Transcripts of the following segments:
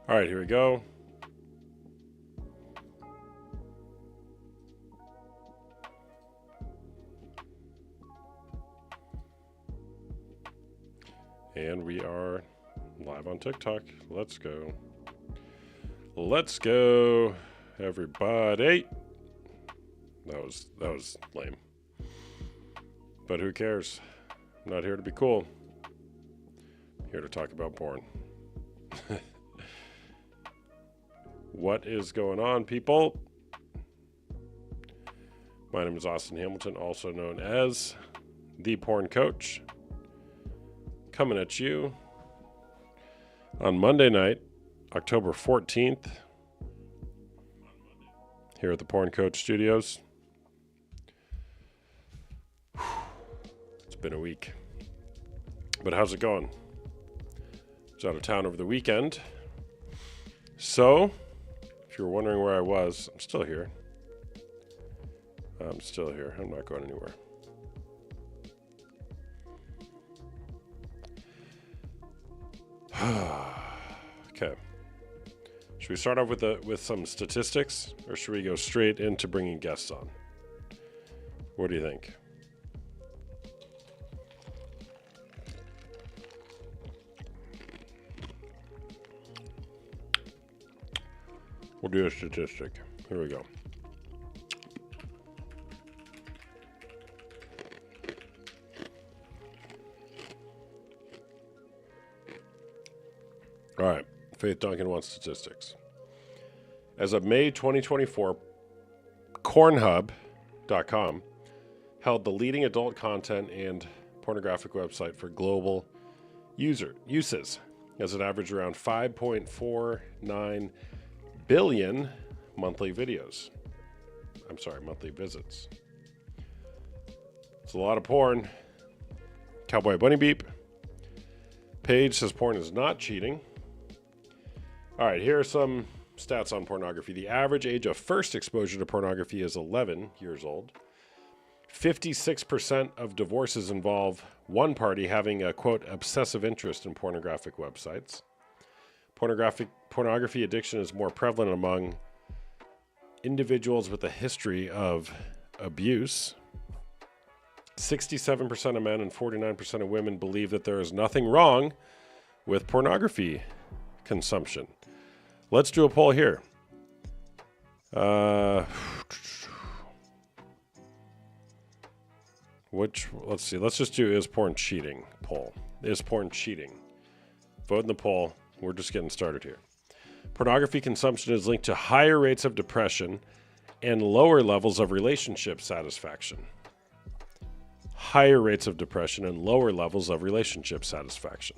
All right, here we go. And we are live on TikTok. Let's go. Let's go, everybody. That was lame. But who cares? I'm not here to be cool. I'm here to talk about porn. What is going on, people? My name is Austin Hamilton, also known as The Porn Coach. Coming at you on Monday night, October 14th, here at the Porn Coach Studios. It's been a week. But how's it going? I was out of town over the weekend. So, if you were wondering where I was, I'm still here. I'm not going anywhere. Okay. Should we start off with some statistics, or should we go straight into bringing guests on? What do you think? We'll do a statistic. Here we go. All right. Faith Duncan wants statistics. As of May 2024, Cornhub.com held the leading adult content and pornographic website for global uses, as it averaged around 5.49 billion monthly visits. It's a lot of porn. Cowboy Bunny Beep. Paige says porn is not cheating. All right, here are some stats on pornography. The average age of first exposure to pornography is 11 years old. 56% of divorces involve one party having a, quote, obsessive interest in pornographic websites. Pornography addiction is more prevalent among individuals with a history of abuse. 67% of men and 49% of women believe that there is nothing wrong with pornography consumption. Let's do a poll here. Let's see. Let's just do is porn cheating poll. Is porn cheating? Vote in the poll. We're just getting started here. Pornography consumption is linked to higher rates of depression and lower levels of relationship satisfaction. Higher rates of depression and lower levels of relationship satisfaction.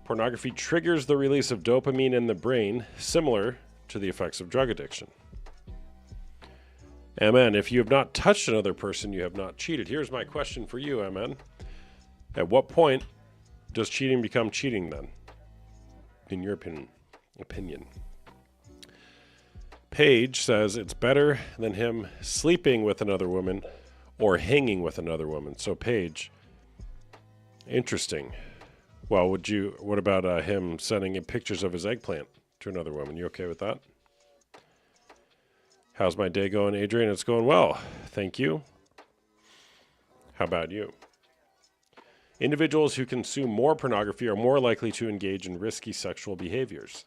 Pornography triggers the release of dopamine in the brain, similar to the effects of drug addiction. MN, if you have not touched another person, you have not cheated. Here's my question for you, MN. At what point does cheating become cheating then? In your opinion. Paige says it's better than him sleeping with another woman or hanging with another woman. So Paige, interesting. Well, what about him sending pictures of his eggplant to another woman? You okay with that? How's my day going, Adrian? It's going well. Thank you. How about you? Individuals who consume more pornography are more likely to engage in risky sexual behaviors.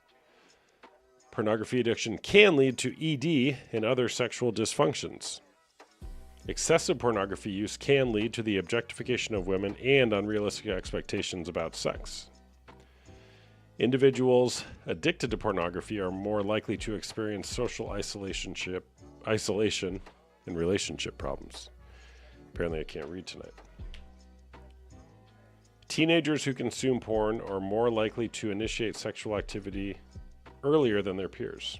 Pornography addiction can lead to ED and other sexual dysfunctions. Excessive pornography use can lead to the objectification of women and unrealistic expectations about sex. Individuals addicted to pornography are more likely to experience social isolation and relationship problems. Apparently I can't read tonight. Teenagers who consume porn are more likely to initiate sexual activity earlier than their peers.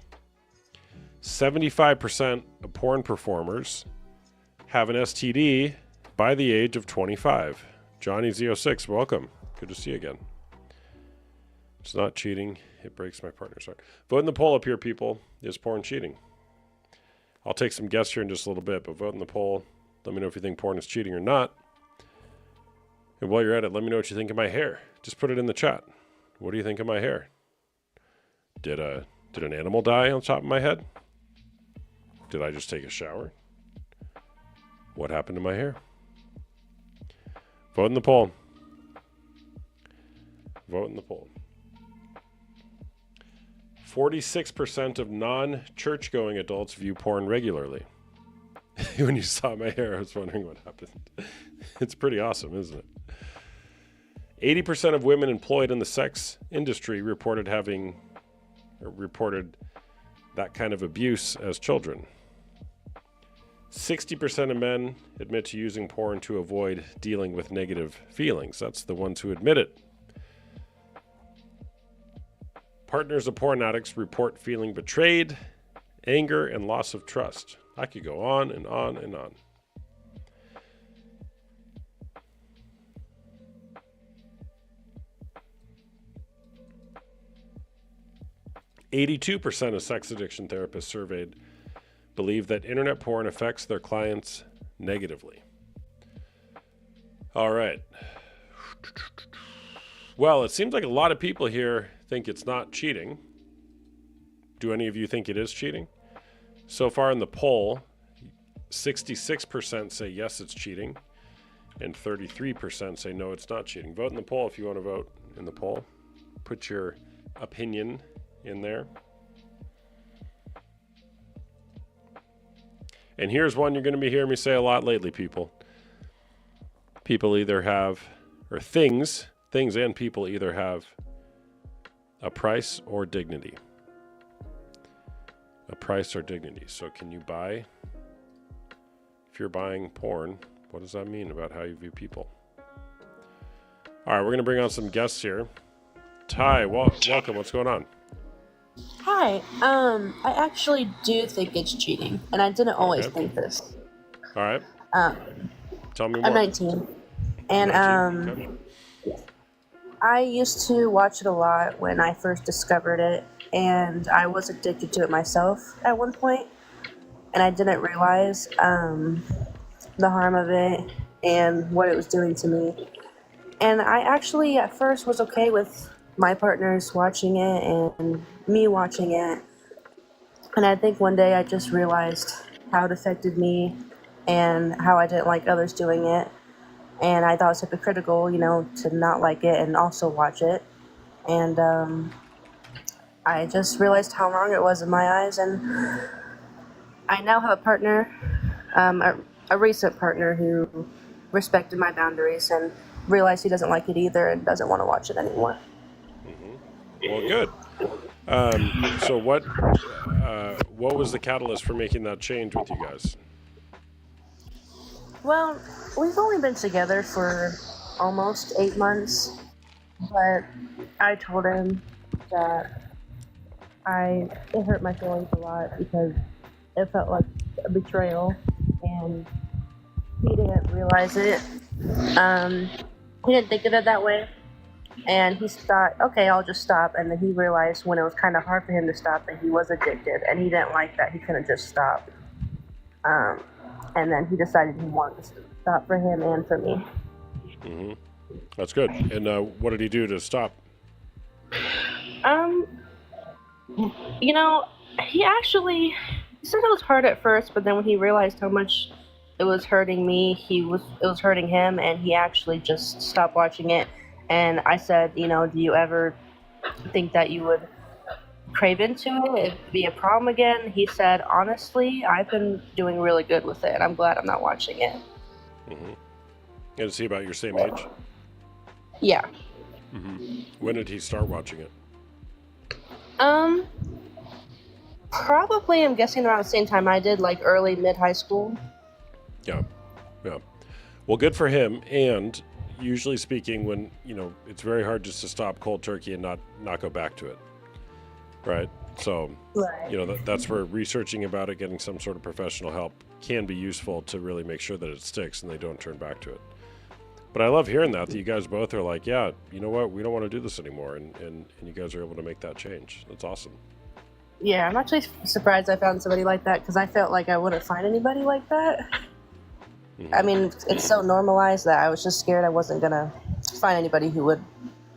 75% of porn performers have an STD by the age of 25. Johnny Z06, welcome. Good to see you again. It's not cheating. It breaks my partner's heart. Vote in the poll up here, people. Is porn cheating? I'll take some guests here in just a little bit, but vote in the poll. Let me know if you think porn is cheating or not. And while you're at it, let me know what you think of my hair. Just put it in the chat. What do you think of my hair? Did an animal die on top of my head? Did I just take a shower? What happened to my hair? Vote in the poll. Vote in the poll. 46% of non-church-going adults view porn regularly. When you saw my hair, I was wondering what happened. It's pretty awesome, isn't it? 80% of women employed in the sex industry reported that kind of abuse as children. 60% of men admit to using porn to avoid dealing with negative feelings. That's the ones who admit it. Partners of porn addicts report feeling betrayed, anger, and loss of trust. I could go on and on and on. %82 of sex addiction therapists surveyed believe that internet porn affects their clients negatively. All right. Well, it seems like a lot of people here think it's not cheating. Do any of you think it is cheating? So far in the poll, 66% say yes, it's cheating, and 33% say no, it's not cheating. Vote in the poll if you want to vote in the poll. Put your opinion in there. And here's one you're going to be hearing me say a lot lately, people. People either have, or things and people either have a price or dignity. A price or dignity. So can you buy, if you're buying porn, what does that mean about how you view people? All right, we're going to bring on some guests here. Ty, welcome. What's going on? Hi. I actually do think it's cheating, and I didn't always think this. All right. Tell me more. I'm 19, and 19. Okay. I used to watch it a lot when I first discovered it, and I was addicted to it myself at one point, and I didn't realize the harm of it and what it was doing to me. And I actually at first was okay with my partners watching it and me watching it. And I think one day I just realized how it affected me and how I didn't like others doing it. And I thought it was hypocritical, to not like it and also watch it. And I just realized how wrong it was in my eyes. And I now have a partner, a recent partner who respected my boundaries and realized he doesn't like it either and doesn't want to watch it anymore. Well, good. So what was the catalyst for making that change with you guys? Well, we've only been together for almost 8 months, but I told him that it hurt my feelings a lot because it felt like a betrayal, and he didn't realize it. He didn't think of it that way. And he thought, okay, I'll just stop. And then he realized when it was kind of hard for him to stop that he was addicted, and he didn't like that he couldn't just stop. And then he decided he wanted to stop for him and for me. Mm-hmm. That's good. And what did he do to stop? He said it was hard at first, but then when he realized how much it was hurting me, it was hurting him, and he actually just stopped watching it. And I said, do you ever think that you would crave into it? It'd be a problem again? He said, honestly, I've been doing really good with it, and I'm glad I'm not watching it. Mm-hmm. And is he about your same age? Yeah. Mm-hmm. When did he start watching it? Probably, I'm guessing around the same time I did, like early, mid-high school. Yeah. Well, good for him. And usually speaking, when, it's very hard just to stop cold turkey and not go back to it. Right? So, right. That's where researching about it, getting some sort of professional help can be useful to really make sure that it sticks and they don't turn back to it. But I love hearing that you guys both are like, yeah, you know what? We don't want to do this anymore. And you guys are able to make that change. That's awesome. Yeah, I'm actually surprised I found somebody like that because I felt like I wouldn't find anybody like that. Mm-hmm. I mean, it's so normalized that I was just scared I wasn't going to find anybody who would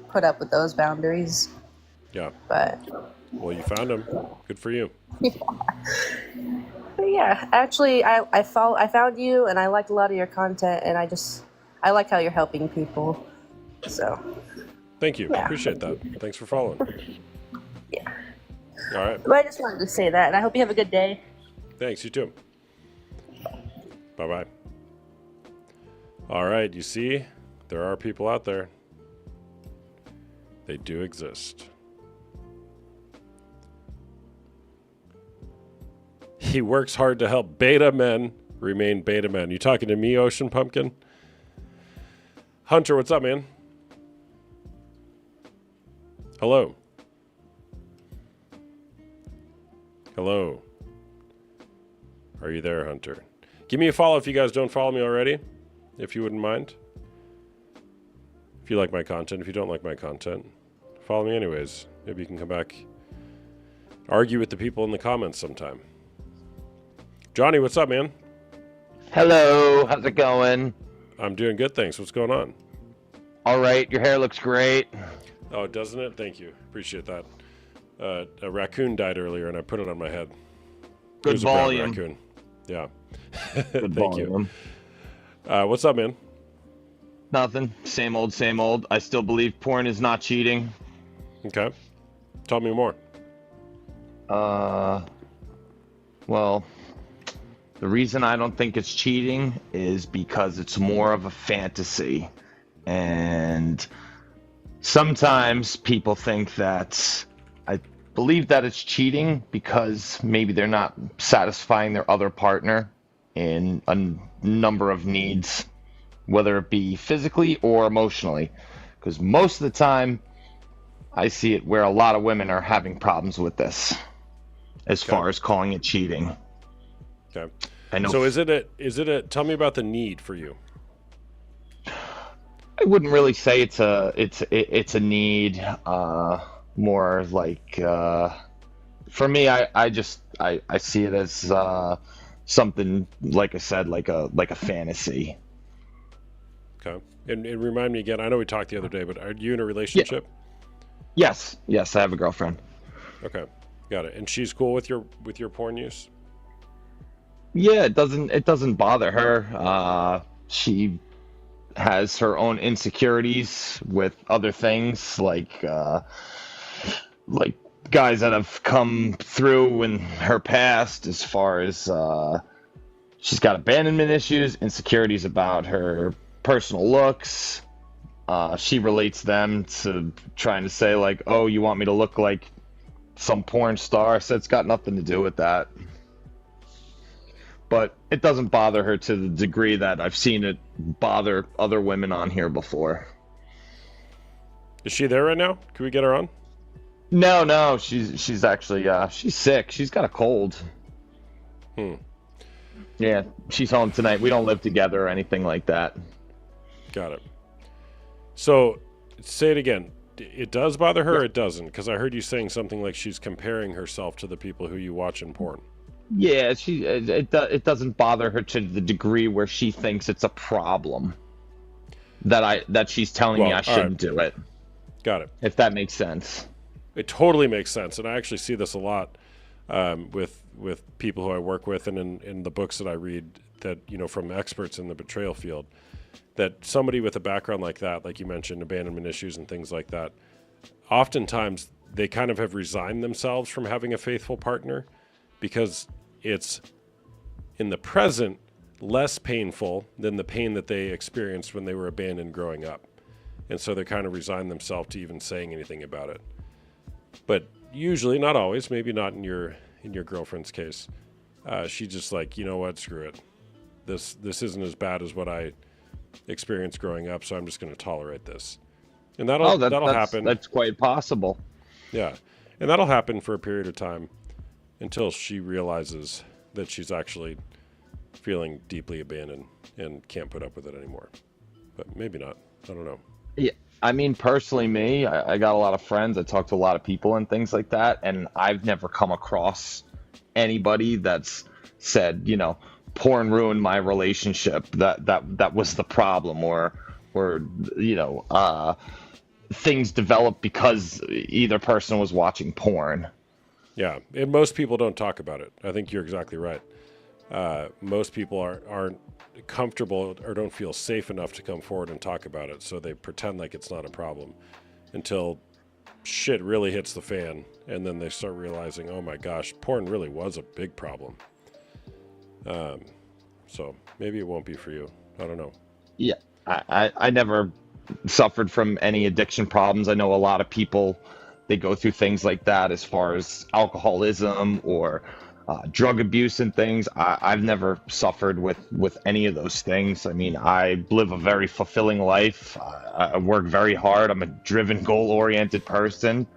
put up with those boundaries. Yeah. But Well, you found him. Good for you. But yeah, actually, I found you, and I liked a lot of your content, and I like how you're helping people. So Thank you. yeah, Appreciate that. Thanks for following. yeah. All right. But I just wanted to say that, and I hope you have a good day. Thanks. You too. Bye bye. All right. You see, there are people out there. They do exist. He works hard to help beta men remain beta men. You talking to me, Ocean Pumpkin? Hunter, what's up, man? Hello. Hello. Are you there, Hunter? Give me a follow if you guys don't follow me already, if you wouldn't mind. If you like my content, if you don't like my content, follow me anyways. Maybe you can come back, argue with the people in the comments sometime. Johnny, what's up, man? Hello, how's it going? I'm doing good, thanks. What's going on? All right, your hair looks great. Oh, doesn't it? Thank you. Appreciate that. A raccoon died earlier, and I put it on my head. It Good was a brown volume. raccoon. Yeah. Good Thank volume. you. What's up, man? Nothing. Same old, same old. I still believe porn is not cheating. Okay. Tell me more. Well, the reason I don't think it's cheating is because it's more of a fantasy. And sometimes people think that I believe that it's cheating because maybe they're not satisfying their other partner in a number of needs, whether it be physically or emotionally. Because most of the time, I see it where a lot of women are having problems with this, as far as calling it cheating. Okay. I know. So is it a tell me about the need for you. I wouldn't really say it's a need. More like for me, I see it as something, like I said, like a fantasy. Okay. And remind me again, I know we talked the other day, but are you in a relationship? Yes, I have a girlfriend. Okay. Got it. And she's cool with your porn use? Yeah, it doesn't bother her. She has her own insecurities with other things, like guys that have come through in her past, as far as she's got abandonment issues, insecurities about her personal looks. She relates them to trying to say, like, oh, you want me to look like some porn star? So it's got nothing to do with that. But it doesn't bother her to the degree that I've seen it bother other women on here before. Is she there right now? Can we get her on? No, she's actually she's sick. She's got a cold. Yeah, she's home tonight. We don't live together or anything like that. Got it. So, say it again. It does bother her or it doesn't? Because I heard you saying something like she's comparing herself to the people who you watch in porn. Yeah, it doesn't bother her to the degree where she thinks it's a problem that she's telling me I shouldn't do it. Got it. If that makes sense. It totally makes sense, and I actually see this a lot with people who I work with, and in the books that I read, that from experts in the betrayal field, that somebody with a background like that, like you mentioned, abandonment issues and things like that, oftentimes they kind of have resigned themselves from having a faithful partner because it's in the present less painful than the pain that they experienced when they were abandoned growing up. And so they kind of resign themselves to even saying anything about it. But usually, not always, maybe not in your girlfriend's case, she's just like, you know what, screw it. This isn't as bad as what I experienced growing up, so I'm just going to tolerate this. And that'll happen. That's quite possible. Yeah. And that'll happen for a period of time until she realizes that she's actually feeling deeply abandoned and can't put up with it anymore. But maybe not. I don't know. Yeah, I mean, personally, I got a lot of friends. I talk to a lot of people and things like that, and I've never come across anybody that's said, porn ruined my relationship. That was the problem, or things developed because either person was watching porn. Yeah, and most people don't talk about it. I think you're exactly right. Most people aren't comfortable or don't feel safe enough to come forward and talk about it, so they pretend like it's not a problem until shit really hits the fan, and then they start realizing, oh my gosh, porn really was a big problem. So maybe it won't be for you. I don't know. Yeah, I never suffered from any addiction problems. I know a lot of people, they go through things like that as far as alcoholism or drug abuse and things. I've never suffered with any of those things. I mean, I live a very fulfilling life. I work very hard. I'm a driven, goal-oriented person.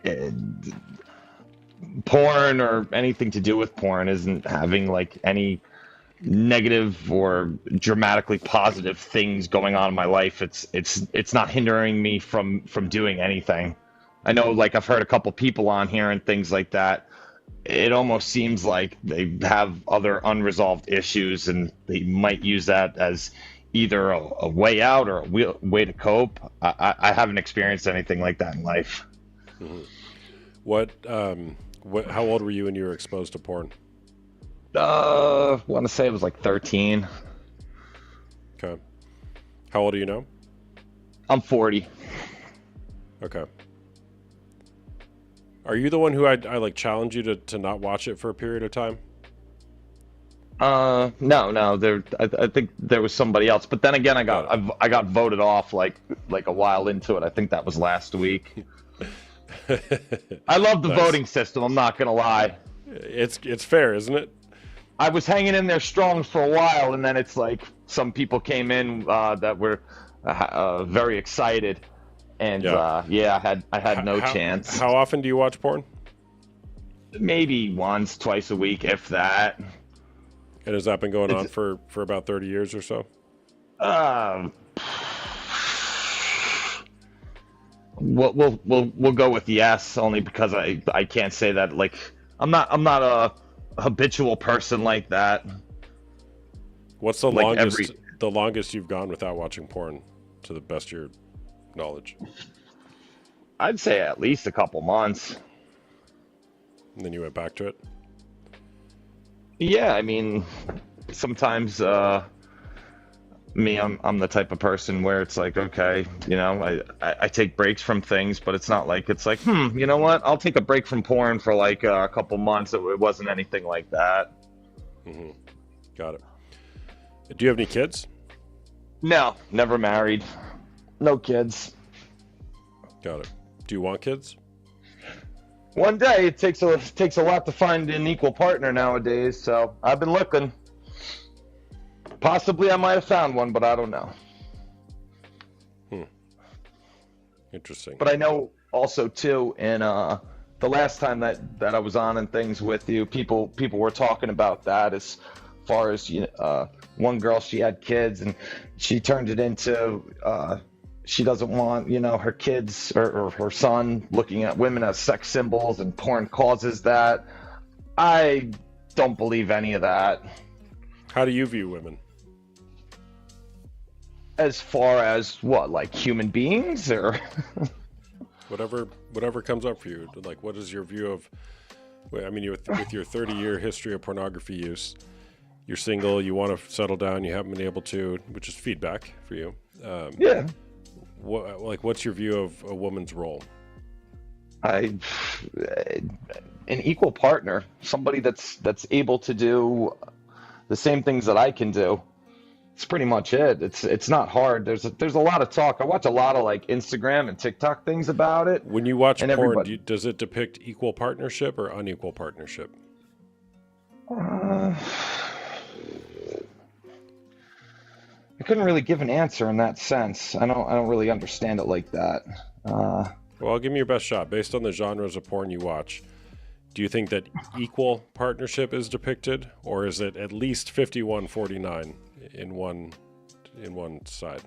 And porn or anything to do with porn isn't having like any negative or dramatically positive things going on in my life. It's not hindering me from doing anything. I know, like, I've heard a couple people on here and things like that. It almost seems like they have other unresolved issues and they might use that as either a way out or a way to cope. I haven't experienced anything like that in life. Mm-hmm. How old were you when you were exposed to porn? I want to say it was like 13. Okay. How old are you now? I'm 40. Okay. Are you the one who I like challenge you to not watch it for a period of time? No. I think there was somebody else, but then again, I got voted off like a while into it. I think that was last week. I love the Nice. voting system. I'm not gonna lie. It's fair, isn't it? I was hanging in there strong for a while, and then it's like some people came in that were very excited, and I had no chance. How often do you watch porn? Maybe once, twice a week, if that. And has that been going on for about 30 years or so? We'll go with yes, only because I can't say that, like, I'm not a habitual person like that. What's the Like longest you've gone without watching porn, to the best of your knowledge? I'd say at least a couple months. And then you went back to it? Yeah, I mean, sometimes I'm the type of person where it's like, okay, you know, I take breaks from things, but it's not like it's like, you know what, I'll take a break from porn for like a couple months. It wasn't anything like that. Mm-hmm. Got it. Do you have any kids? No, never married. No kids. Got it. Do you want kids? One day. It takes a lot to find an equal partner nowadays, so I've been looking. Possibly I might have found one, but I don't know. Interesting. But I know also too, in the last time that I was on and things with you, people were talking about that as far as one girl, she had kids and she turned it into she doesn't want, her kids or her son looking at women as sex symbols, and porn causes that. I don't believe any of that. How do you view women? As far as what, like human beings or whatever comes up for you. Like, what is your view of? I mean, with your 30-year history of pornography use, you're single, you want to settle down, you haven't been able to, which is feedback for you. Yeah. What's your view of a woman's role? An equal partner, somebody that's able to do the same things that I can do. It's pretty much it. It's not hard. There's a lot of talk. I watch a lot of like Instagram and TikTok things about it. When you watch porn, does it depict equal partnership or unequal partnership? I couldn't really give an answer in that sense. I don't really understand it like that. Well, give me your best shot. Based on the genres of porn you watch, do you think that equal partnership is depicted, or is it at least 51-49 in one side?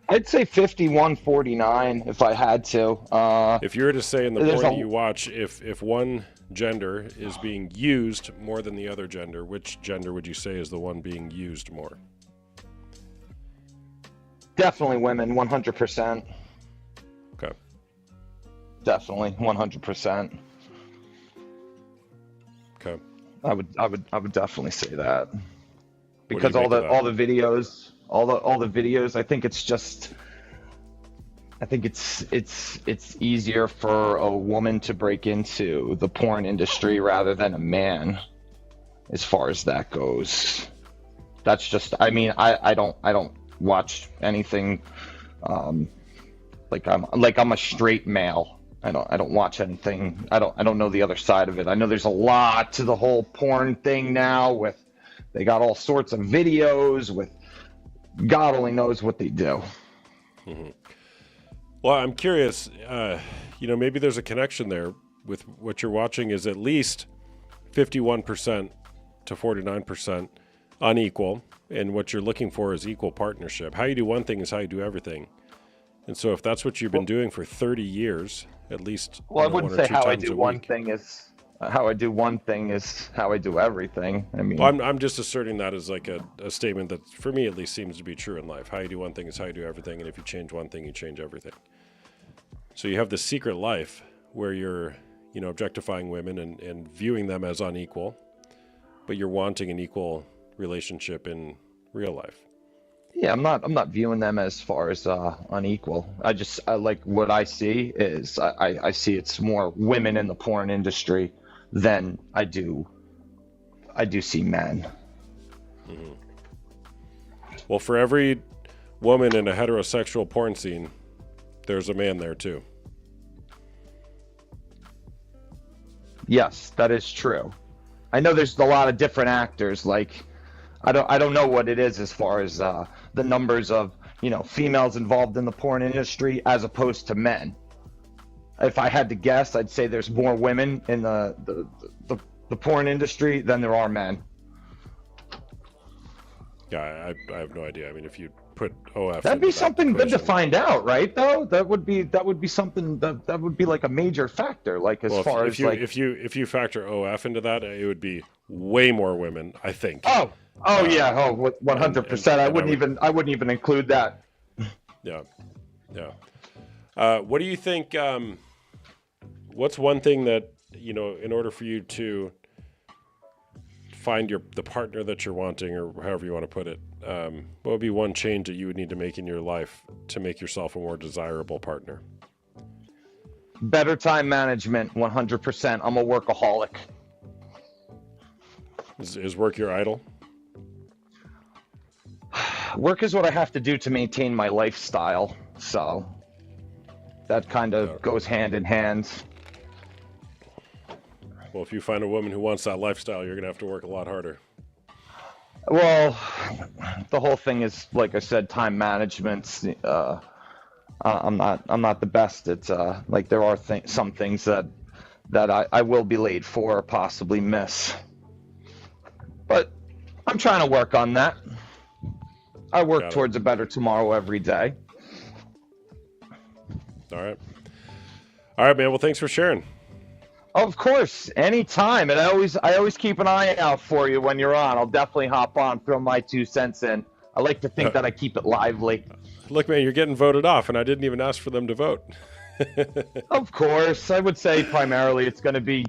I'd say 51-49 if I had to. If you were to say in the porn that you watch, if one gender is being used more than the other gender, which gender would you say is the one being used more? Definitely women, 100%. Okay. definitely 100%. Okay. I would definitely say that, What do you because all make of the that? all the videos, all the videos, I think it's easier for a woman to break into the porn industry rather than a man, as far as that goes. That's just, I mean, I don't watch anything, um like I'm a straight male. I don't watch anything. I don't know the other side of it. I know there's a lot to the whole porn thing now, with they got all sorts of videos with God only knows what they do. Hmm. Well, I'm curious. Maybe there's a connection there with what you're watching is at least 51% to 49% unequal, and what you're looking for is equal partnership. How you do one thing is how you do everything. And so, if that's what you've been doing for 30 years, at least Well, I wouldn't one or say two how I times do a one week. thing is how I do one thing is how I do everything. I Well, mean, I'm just asserting that as like a statement that, for me at least, seems to be true in life. How you do one thing is how you do everything, and if you change one thing, you change everything. So you have this secret life where you're, objectifying women and viewing them as unequal, but you're wanting an equal relationship in real life. yeah, I'm not viewing them as far as unequal. I like what I see is I see it's more women in the porn industry than I do see men. Hmm. Well, for every woman in a heterosexual porn scene, there's a man there too. Yes, that is true. I know there's a lot of different actors. Like, I don't know what it is as far as the numbers of females involved in the porn industry as opposed to men. If I had to guess, I'd say there's more women in the porn industry than there are men. Yeah, I have no idea. I mean, if you put OF That'd be into that something good to equation, find out, right? Though that would be something that would be like a major factor. Like, as well, if, far if as you like, if you if you factor OF into that, it would be way more women, I think. oh yeah, Um, and and 100%. I and I wouldn't would, even I wouldn't even include that. yeah, yeah. What do you think? What's one thing that in order for you to find the partner that you're wanting, or however you want to put it, what would be one change that you would need to make in your life to make yourself a more desirable partner? Better time management, 100%. I'm a workaholic. Is work your idol? Work is what I have to do to maintain my lifestyle, so that kind Yeah. of goes hand in hand. Well, if you find a woman who wants that lifestyle, you're gonna have to work a lot harder. Well, the whole thing is, like I said, time management. I'm not the best at like, there are some things that I will be late for or possibly miss, but I'm trying to work on that. I work Got it. towards a better tomorrow every day. All right. All right, man. Well, thanks for sharing. Of course, anytime, and I always keep an eye out for you when you're on. I'll definitely hop on, throw my 2 cents in. I like to think that I keep it lively. Look, man, you're getting voted off, and I didn't even ask for them to vote. Of course, I would say primarily it's going to be,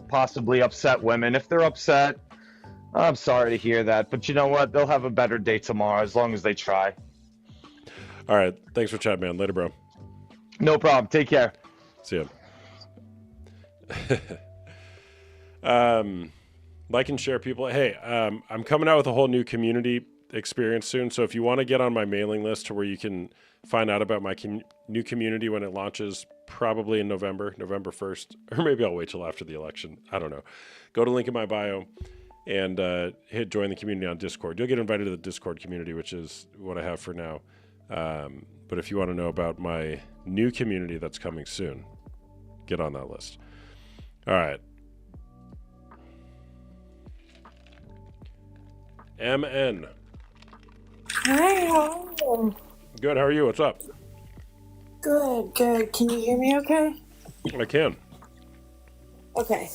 possibly upset women. If they're upset, I'm sorry to hear that, but you know what? They'll have a better day tomorrow as long as they try. All right. Thanks for chatting, man. Later, bro. No problem. Take care. See ya. Like and share, people. Hey, I'm coming out with a whole new community experience soon. So if you want to get on my mailing list to where you can find out about my new community when it launches, probably in November 1st, or maybe I'll wait till after the election. I don't know. Go to link in my bio and hit join the community on Discord. You'll get invited to the Discord community, which is what I have for now. But if you want to know about my new community that's coming soon, get on that list. All right. MN. Hi, how are you? Good. How are you? What's up? Good, good. Can you hear me okay? I can. Okay.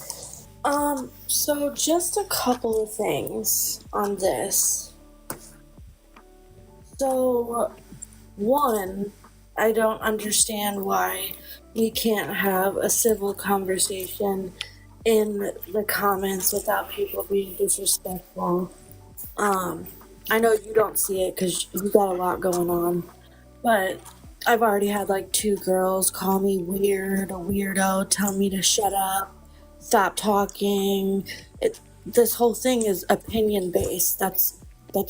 So just a couple of things on this. So, one, I don't understand why you can't have a civil conversation in the comments without people being disrespectful. I know you don't see it because you got a lot going on, but I've already had like 2 girls call me weird, a weirdo, tell me to shut up, stop talking. This whole thing is opinion based. That's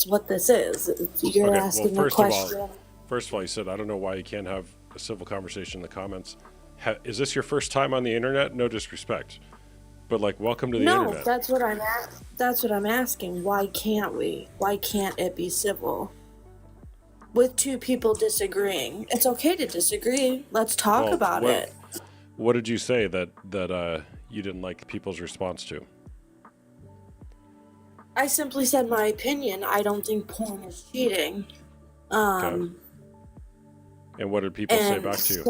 what this is. You're Okay, well, asking a question. first of all, you said, I don't know why you can't have a civil conversation in the comments. Is this your first time on the internet? No disrespect. But, like, welcome to the No, internet. that's what I'm asking. Why can't we? Why can't it be civil? With 2 people disagreeing. It's okay to disagree. Let's talk about it. What did you say that you didn't like people's response to? I simply said my opinion. I don't think porn is cheating. Okay. And what did people say back to you?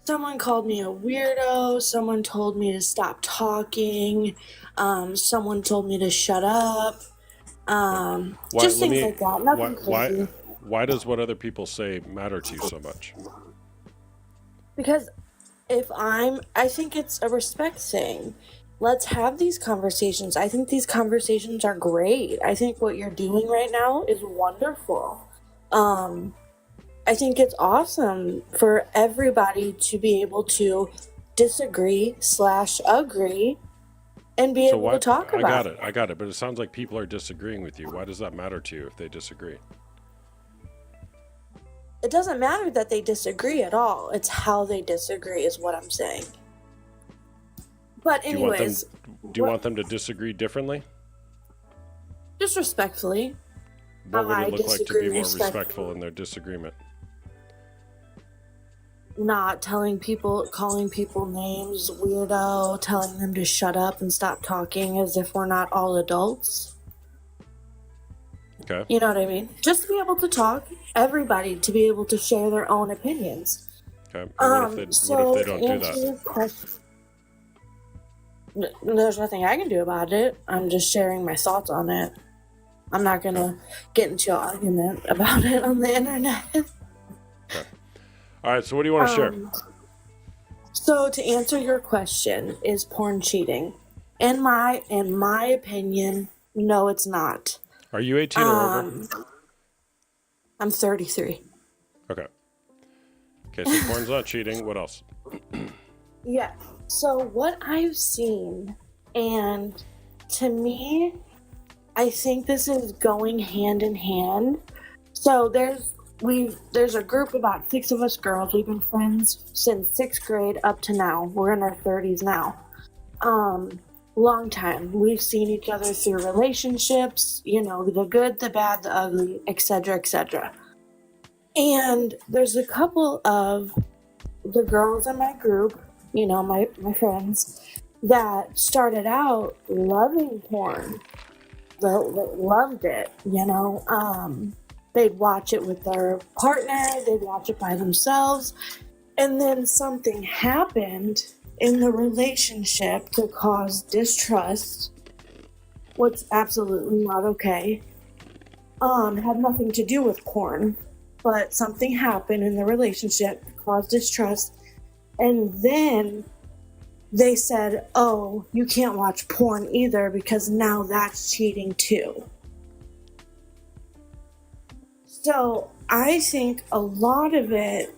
Someone called me a weirdo. Someone told me to stop talking. Someone told me to shut up. Just things like that. Nothing crazy. Why does what other people say matter to you so much? Because I think it's a respect thing. Let's have these conversations. I think these conversations are great. I think what you're doing right now is wonderful. I think it's awesome for everybody to be able to disagree/agree and be able to talk about it. I got it. But it sounds like people are disagreeing with you. Why does that matter to you if they disagree? It doesn't matter that they disagree at all. It's how they disagree is what I'm saying. But anyways... Do you want them to disagree differently? Just respectfully. What would it look like to be more respectful in their disagreement? Not calling people names, weirdo, telling them to shut up and stop talking as if we're not all adults. Okay. You know what I mean? Just to be able to talk, everybody to be able to share their own opinions. Okay. What if they don't do that? There's nothing I can do about it. I'm just sharing my thoughts on it. I'm not going to get into an argument about it on the internet. Okay. All right, so what do you want to share? So to answer your question, is porn cheating? In my opinion, no, it's not. Are you 18 or over? I'm 33. Okay. Okay, so porn's not cheating. What else? Yeah. So what I've seen, and to me, I think this is going hand in hand. So there's a group of about 6 of us girls. We've been friends since 6th grade up to now. We're in our 30s now. Long time. We've seen each other through relationships, the good, the bad, the ugly, etc., etc. And there's a couple of the girls in my group, my friends, that started out loving porn. They loved it, They'd watch it with their partner, they'd watch it by themselves, and then something happened in the relationship to cause distrust, what's absolutely not okay. Had nothing to do with porn, but something happened in the relationship to cause distrust, and then they said, oh, you can't watch porn either because now that's cheating too. So I think a lot of it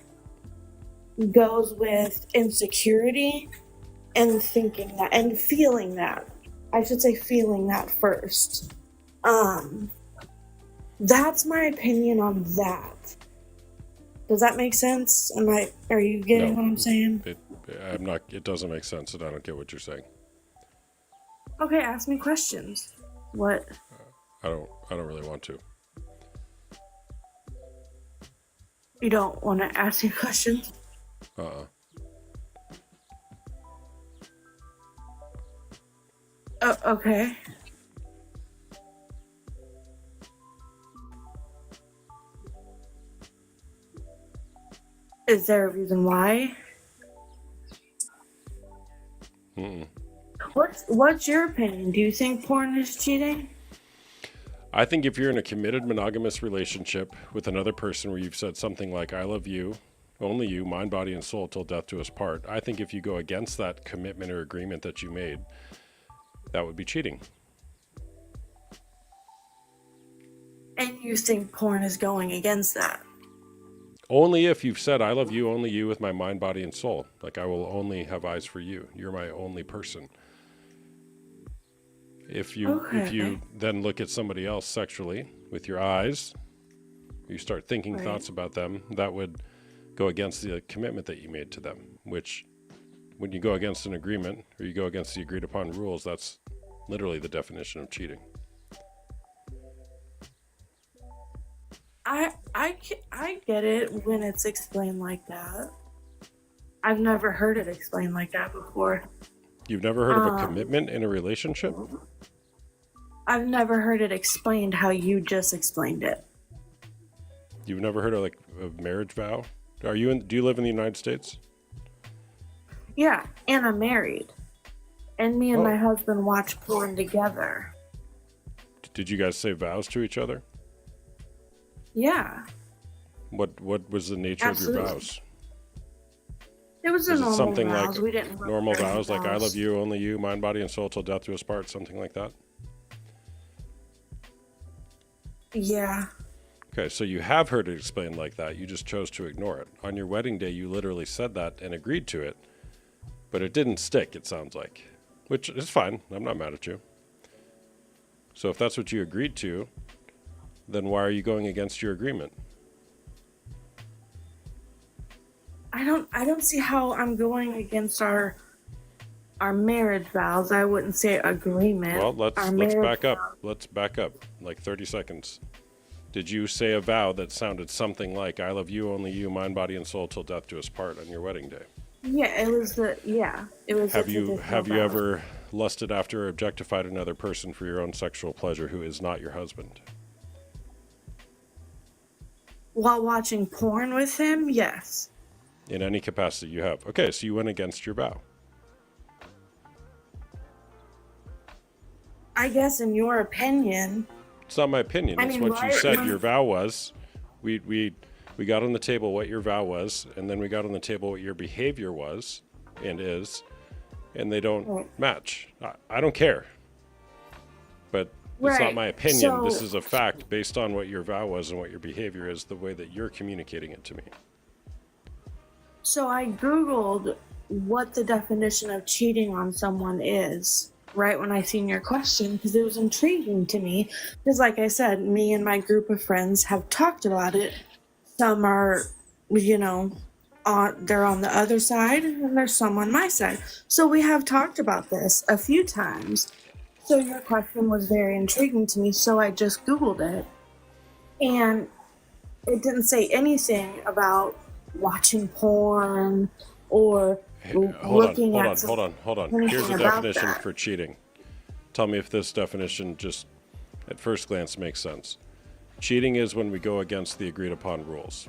goes with insecurity and thinking that and feeling that. I should say feeling that first. That's my opinion on that. Does that make sense? Are you getting what I'm saying? It doesn't make sense, and I don't get what you're saying. Okay, ask me questions. What? I don't really want to. You don't want to ask me questions? Okay. Is there a reason why? Mm-mm. What's your opinion? Do you think porn is cheating? I think if you're in a committed monogamous relationship with another person where you've said something like, I love you, only you, mind, body, and soul till death do us part, I think if you go against that commitment or agreement that you made, that would be cheating. And you think porn is going against that? Only if you've said, I love you, only you with my mind, body, and soul. Like, I will only have eyes for you. You're my only person. If you then look at somebody else sexually with your eyes, you start thinking thoughts about them, that would go against the commitment that you made to them, which when you go against an agreement or you go against the agreed upon rules, that's literally the definition of cheating. I get it when it's explained like that. I've never heard it explained like that before. You've never heard of a commitment in a relationship? I've never heard it explained how you just explained it. You've never heard of like a marriage vow? Do you live in the United States? Yeah, and I'm married. And me and my husband watch porn together. Did you guys say vows to each other? Yeah. What was the nature of your vows? It was a normal something vows. like We didn't normal vows, like I love you, only you, mind, body, and soul till death do us part, something like that? Yeah. Okay, so you have heard it explained like that. You just chose to ignore it. On your wedding day, you literally said that and agreed to it, but it didn't stick, it sounds like, which is fine. I'm not mad at you. So if that's what you agreed to, then why are you going against your agreement? I don't see how I'm going against our marriage vows. I wouldn't say agreement. Well, let's back up. Let's back up like 30 seconds. Did you say a vow that sounded something like I love you, only you, mind, body, and soul till death do us part on your wedding day? Yeah, it was it was. Have you ever lusted after or objectified another person for your own sexual pleasure who is not your husband? While watching porn with him, yes. In any capacity you have. Okay, so you went against your vow. I guess in your opinion. It's not my opinion. It's what you said your vow was. We got on the table what your vow was, and then we got on the table what your behavior was and is, and they don't match. I don't care. But it's not my opinion. So, this is a fact based on what your vow was and what your behavior is, the way that you're communicating it to me. So I Googled what the definition of cheating on someone is right when I seen your question because it was intriguing to me. Because like I said, me and my group of friends have talked about it. Some are, they're on the other side and there's some on my side. So we have talked about this a few times. So your question was very intriguing to me, so I just Googled it. And it didn't say anything about watching porn or looking at... Hold on. Here's a definition for cheating. Tell me if this definition just, at first glance, makes sense. Cheating is when we go against the agreed upon rules.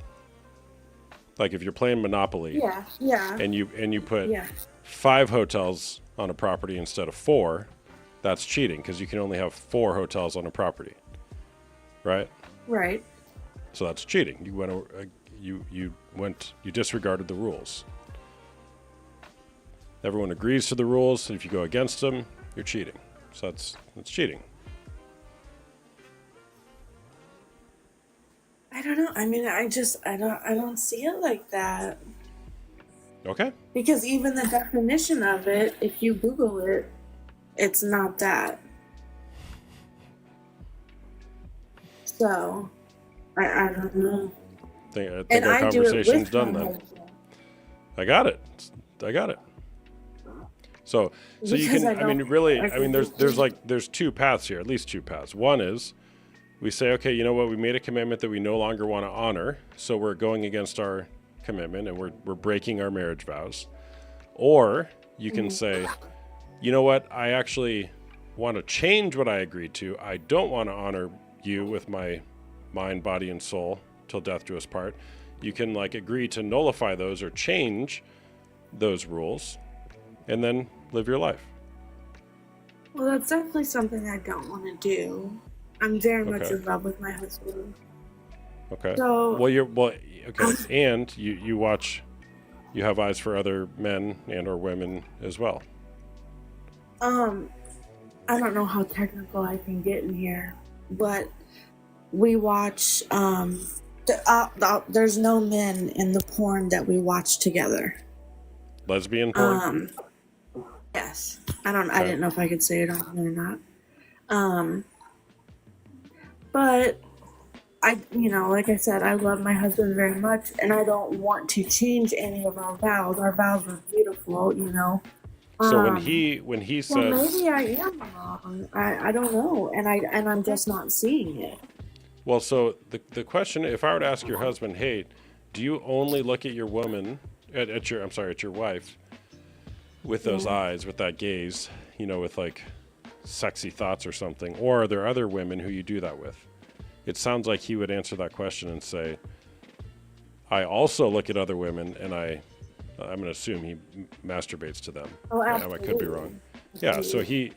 Like if you're playing Monopoly and you put 5 hotels on a property instead of 4, that's cheating because you can only have 4 hotels on a property, right? Right. So that's cheating. You disregarded the rules. Everyone agrees to the rules, and if you go against them, you're cheating. So that's cheating. I don't know. I mean, I don't see it like that. Okay. Because even the definition of it, if you Google it, it's not that. So, I don't know. I think our conversation's done then. I got it. So you can, there's 2 paths here, at least 2 paths. One is we say, okay, you know what? We made a commitment that we no longer want to honor. So we're going against our commitment and we're breaking our marriage vows. Or you can say, you know what? I actually want to change what I agreed to. I don't want to honor you with my mind, body, and soul till death do us part. You can agree to nullify those or change those rules and then live your life. Well, that's definitely something I don't want to do. I'm very much Okay. in love with my husband. Okay. So Okay. And you watch, you have eyes for other men and or women as well. I don't know how technical I can get in here, but we watch there's no men in the porn that we watch together. Lesbian porn. Yes. I Okay. didn't know if I could say it on here or not. But like I said, I love my husband very much, and I don't want to change any of our vows. Our vows were beautiful, So when Um, he well, says, maybe I am wrong. I don't know, and I'm just not seeing it. well, so the question, if I were to ask your husband, hey, do you only look at your woman at your wife with those Yeah. eyes, with that gaze, with like sexy thoughts or something, or are there other women who you do that with? It sounds like he would answer that question and say, I also look at other women, and I'm going to assume he masturbates to them. Oh, I absolutely. could be wrong. Yeah, so he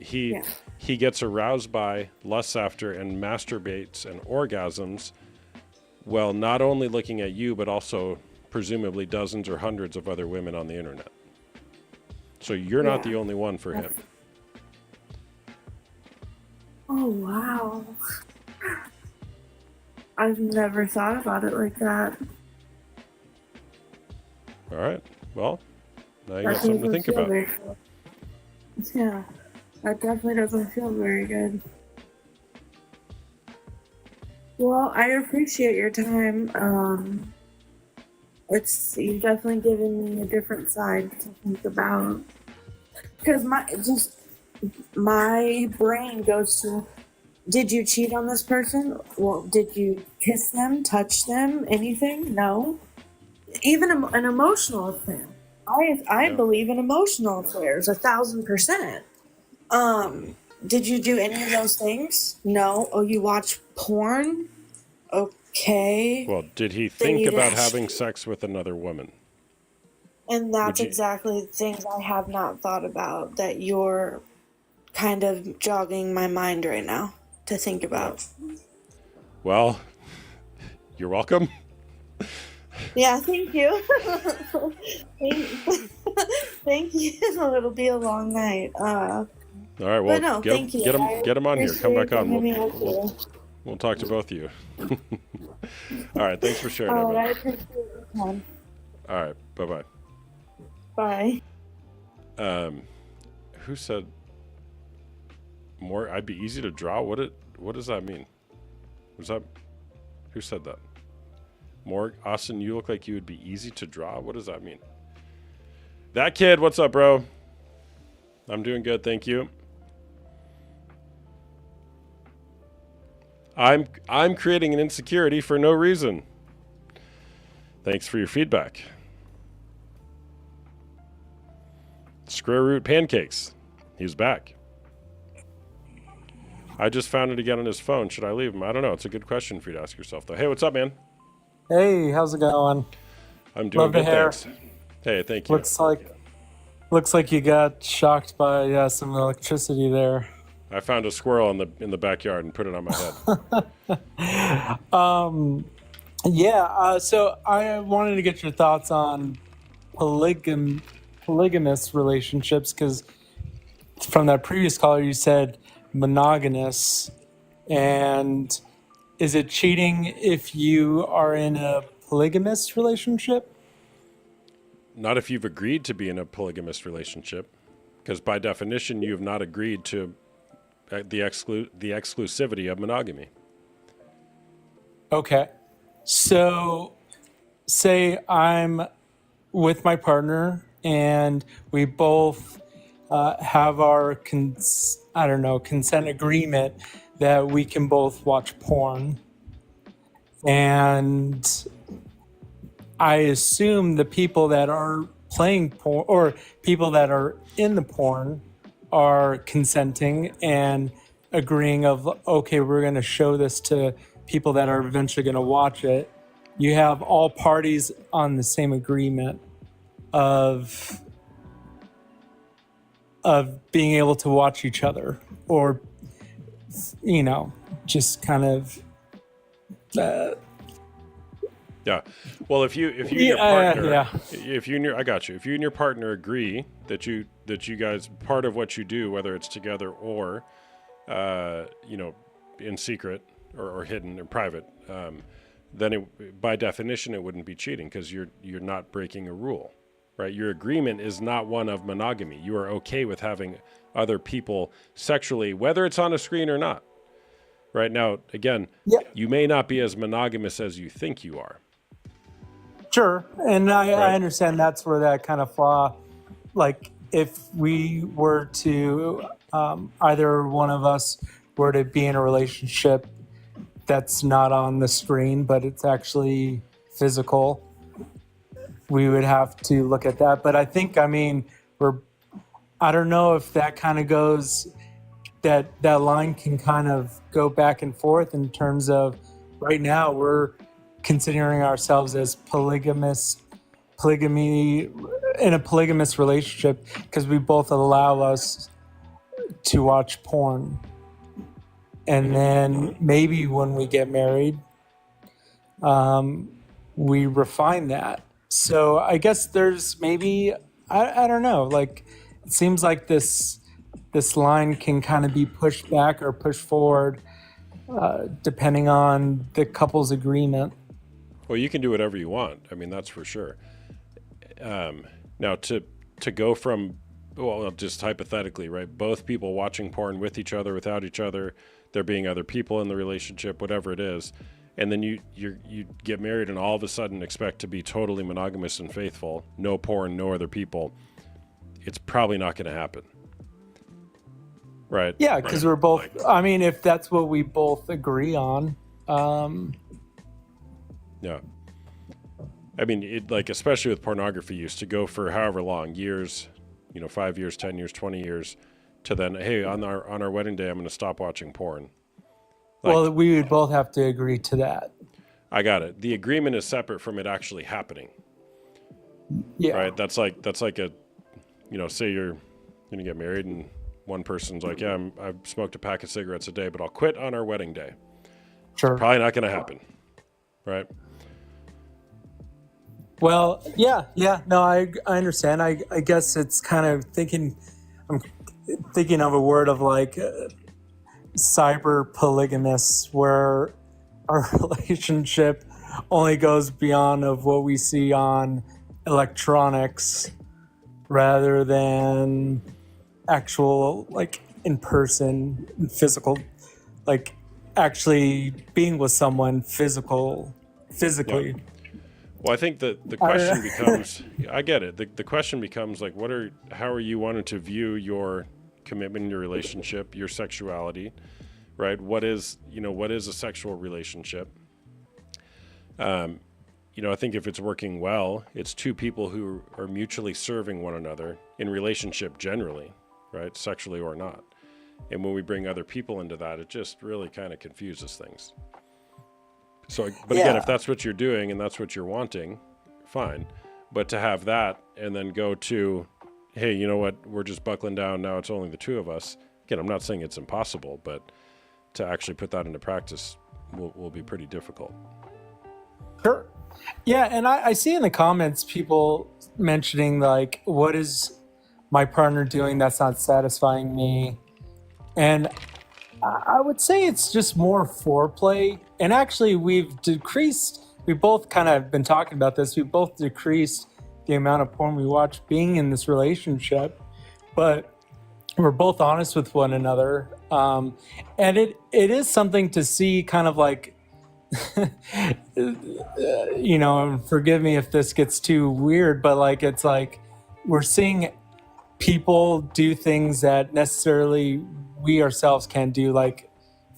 gets aroused by, lusts after, and masturbates and orgasms while not only looking at you, but also presumably dozens or hundreds of other women on the internet. So you're not the only one for him. Oh, wow. I've never thought about it like that. All right. Well, now you That got something to doesn't think feel about. very good. Yeah, that definitely doesn't feel very good. Well, I appreciate your time. You've definitely given me a different side to think about. Because my brain goes to, did you cheat on this person? Well, did you kiss them, touch them, anything? No. Even an emotional thing. I Yeah. believe in emotional affairs 1,000%. Did you do any of those things? No. Oh, you watch porn? Okay. Well, did he Then think you about didn't having cheat. sex with another woman? And that's Would you? exactly the things I have not thought about that you're kind of jogging my mind right now to think Yeah. about. Well, you're welcome. Yeah, thank you. Thank you. It'll be a long night. All right. Well, But no, get thank you. I him on here. Come appreciate back on. giving me a We'll talk to both of you. All right. Thanks for sharing, I Evan. appreciate your time. All right. Bye Bye. bye. Who said more? I'd be easy to draw. What does that mean? Who said that? More, Austin, you look like you would be easy to draw. What does that mean? That kid, what's up, bro? I'm doing good, thank you. I'm creating an insecurity for no reason. Thanks for your feedback. Square root pancakes. He's back. I just found it again on his phone. Should I leave him? I don't know. It's a good question for you to ask yourself, though. Hey, what's up, man? Hey, how's it going? I'm doing Love the good, hair. thanks. Hey, thank you. Looks like you got shocked by some electricity there. I found a squirrel in the backyard and put it on my head. So I wanted to get your thoughts on polygamous relationships, because from that previous caller you said monogamous, and is it cheating if you are in a polygamous relationship? Not if you've agreed to be in a polygamous relationship, because by definition you have not agreed to the exclusivity of monogamy. Okay. So say I'm with my partner and we both have our consent agreement that we can both watch porn, and I assume the people that are playing porn or people that are in the porn are consenting and agreeing of, okay, we're going to show this to people that are eventually going to watch it. You have all parties on the same agreement of being able to watch each other, or just kind of Yeah. Well, if you and your partner, if you and your, I got you. If you and your partner agree that you guys, part of what you do, whether it's together or, in secret or hidden or private, then by definition it wouldn't be cheating because you're not breaking a rule, right? Your agreement is not one of monogamy. You are okay with having other people sexually, whether it's on a screen or not. Right now, again, you may not be as monogamous as you think you are. Sure, and I understand that's where that kind of flaw, like if we were to, either one of us were to be in a relationship that's not on the screen, but it's actually physical, we would have to look at that. But I think, I don't know if that kind of goes, that line can kind of go back and forth in terms of right now we're considering ourselves as polygamy in a polygamous relationship because we both allow us to watch porn. And then maybe when we get married, we refine that. So I guess there's maybe, I don't know, like it seems like this line can kind of be pushed back or pushed forward depending on the couple's agreement. Well, you can do whatever you want. I mean, that's for sure. Now, to go from, well, just hypothetically, right? Both people watching porn with each other, without each other, there being other people in the relationship, whatever it is, and then you get married and all of a sudden expect to be totally monogamous and faithful, no porn, no other people. It's probably not going to happen. Right. Yeah, because we're both, if that's what we both agree on. Yeah. I mean, especially with pornography use, to go for however long, years, 5 years, 10 years, 20 years, to then, hey, on our wedding day, I'm going to stop watching porn. Well, we would both have to agree to that. I got it. The agreement is separate from it actually happening. Yeah. Right? That's like a, say you're going to get married and one person's like, yeah, I've smoked a pack of cigarettes a day, but I'll quit on our wedding day. Sure. It's probably not going to happen. Right? Well, yeah. No, I understand. I guess it's kind of I'm thinking of a word of like cyber polygamous, where our relationship only goes beyond of what we see on electronics rather than actual, like in person, physical, like actually being with someone physically. Yeah. Well, I think the question becomes, I get it. The question becomes like, how are you wanting to view your commitment in your relationship, your sexuality, right? What is a sexual relationship? I think if it's working well, it's two people who are mutually serving one another in relationship generally, right? Sexually or not. And when we bring other people into that, it just really kind of confuses things. So, but again, if that's what you're doing and that's what you're wanting, fine. But to have that and then go to, hey, you know what? We're just buckling down. Now it's only the two of us. Again, I'm not saying it's impossible, but to actually put that into practice will be pretty difficult. Sure. Yeah. And I see in the comments people mentioning like, what is my partner doing that's not satisfying me? And I would say it's just more foreplay. And actually, we both kind of been talking about this. We both decreased the amount of porn we watch being in this relationship. But we're both honest with one another. And it is something to see kind of like, forgive me if this gets too weird, but like, it's like we're seeing people do things that necessarily we ourselves can't do, like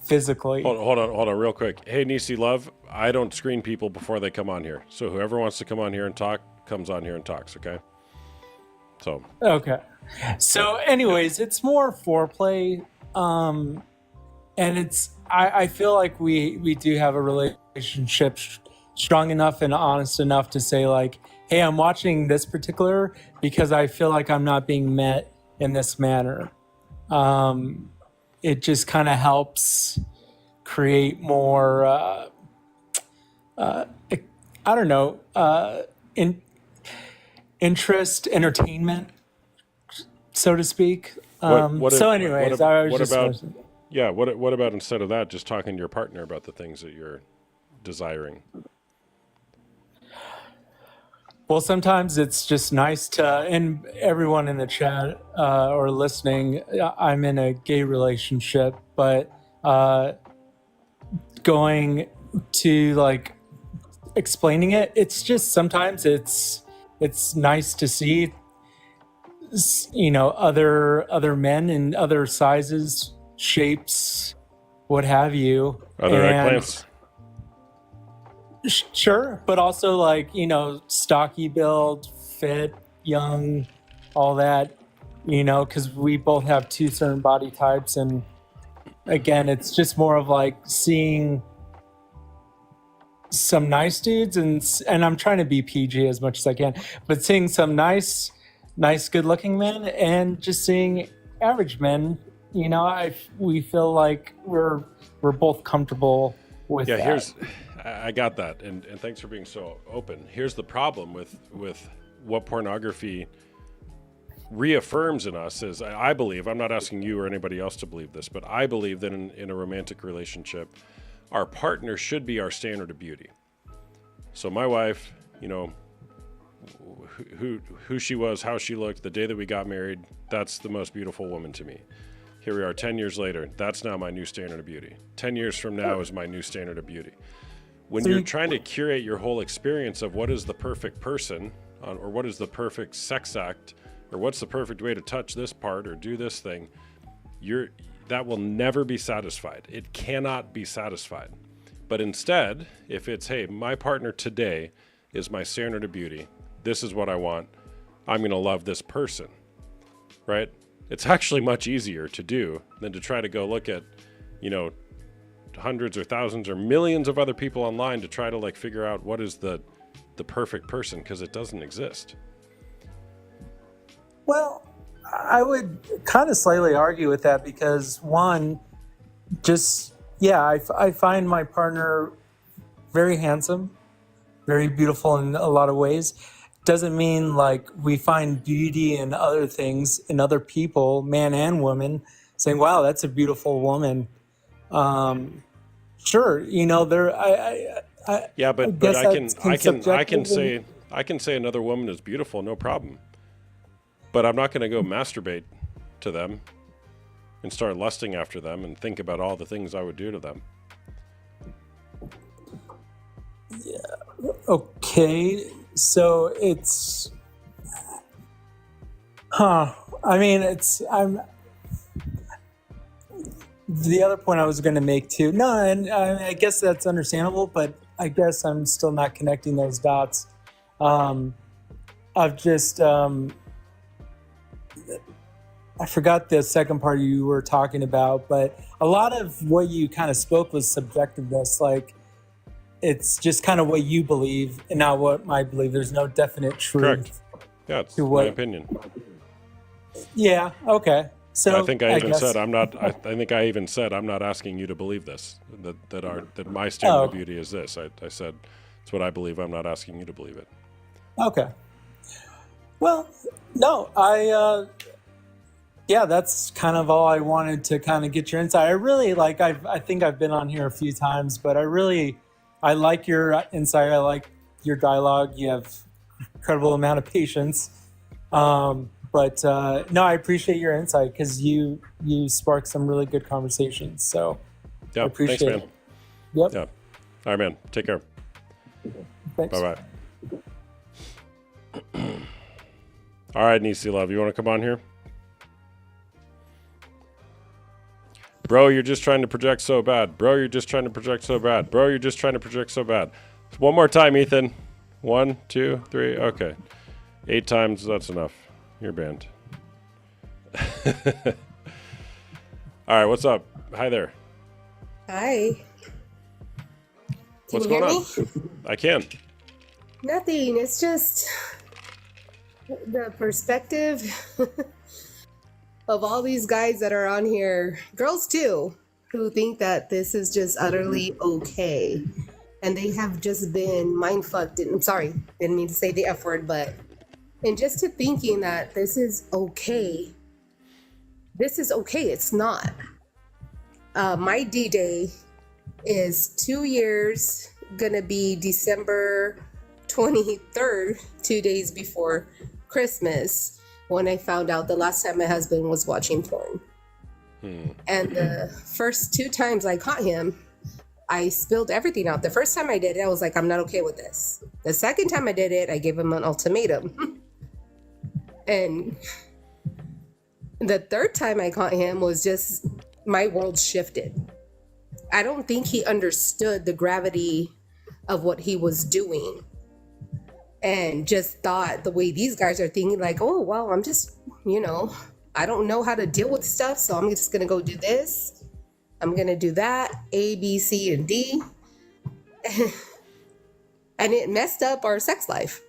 physically. Hold on real quick. Hey, Nisi Love, I don't screen people before they come on here. So whoever wants to come on here and talk comes on here and talks, okay? Okay. So anyways, it's more foreplay. And I feel like we do have a relationship strong enough and honest enough to say like, hey, I'm watching this particular because I feel like I'm not being met in this manner. it just kind of helps create more, I don't know, interest, entertainment, so to speak. So, anyways, I was what just about what about instead of that, just talking to your partner about the things that you're desiring? well, sometimes it's just nice to, and everyone in the chat or listening, I'm in a gay relationship, but going to like explaining it, it's just sometimes it's nice to see, you know, other men in other sizes, shapes, what have you. Other And eggplants? sure, but also like, you know, stocky build, fit, young, all that, you know, because we both have two certain body types. And again, it's just more of like seeing some nice dudes, and I'm trying to be PG as much as I can, but seeing some nice good looking men, and just seeing average men, you know, we feel like we're both comfortable with that. I got that, and thanks for being so open. Here's the problem with what pornography reaffirms in us is, I believe, I'm not asking you or anybody else to believe this, but I believe that in a romantic relationship, our partner should be our standard of beauty. So my wife, you know, who she was, how she looked, the day that we got married, that's the most beautiful woman to me. Here we are 10 years later, that's now my new standard of beauty. 10 years from now is my new standard of beauty. When you're trying to curate your whole experience of what is the perfect person, or what is the perfect sex act, or what's the perfect way to touch this part or do this thing, that will never be satisfied. It cannot be satisfied. But instead, if it's, hey, my partner today is my standard of beauty, this is what I want, I'm going to love this person, right? It's actually much easier to do than to try to go look at, you know, hundreds or thousands or millions of other people online to try to like figure out what is the perfect person, because it doesn't exist. Well, I would kind of slightly argue with that, because one, just, yeah, I find my partner very handsome, very beautiful in a lot of ways. Doesn't mean like we find beauty in other things, in other people, man and woman, saying, wow, that's a beautiful woman. Sure, you know, Yeah, but I can say another woman is beautiful, no problem. But I'm not going to go masturbate to them and start lusting after them and think about all the things I would do to them. Yeah. Okay. So it's, I mean, the other point I was going to make too. No, and I guess that's understandable, but I guess I'm still not connecting those dots. I've just, I forgot the second part you were talking about, but a lot of what you kind of spoke was subjectiveness. Like, it's just kind of what you believe and not what I believe. There's no definite truth. Correct. Yeah, it's my opinion. Yeah. Okay. So I think I even said I'm not. I think I even said I'm not asking you to believe this. That my standard of beauty is this. I said it's what I believe. I'm not asking you to believe it. Okay. Well, no, yeah, that's kind of all I wanted to kind of get your insight. I really like. I think I've been on here a few times, but I like your insight. I like your dialogue. You have incredible amount of patience. But no, I appreciate your insight, because you sparked some really good conversations. So yeah, I appreciate thanks, man. it. Yep. Yeah. All right, man. Take care. Thanks. Bye bye. All right, Nisi Love, you want to come on here? Bro, you're just trying to project so bad. Bro, you're just trying to project so bad. Bro, you're just trying to project so bad. One more time, Ethan. 1, 2, 3. Okay. 8 times, that's enough. You're banned. All right, what's up? Hi there. Hi. What's Can you going hear on? me? I can. Nothing. It's just the perspective. of all these guys that are on here, girls too, who think that this is just utterly okay. And they have just been mind fucked. I'm sorry, didn't mean to say the F word, but and just to thinking that this is okay. This is okay. It's not. My D-Day is 2 years, gonna be December 23rd, 2 days before Christmas, when I found out the last time my husband was watching porn. And the first 2 times I caught him, I spilled everything out. The first time I did it, I was like, I'm not okay with this. The second time I did it, I gave him an ultimatum. And the third time I caught him was just, my world shifted. I don't think he understood the gravity of what he was doing, and just thought the way these guys are thinking, like, oh, well, I'm just, I don't know how to deal with stuff, so I'm just going to go do this. I'm going to do that, A, B, C, and D. And it messed up our sex life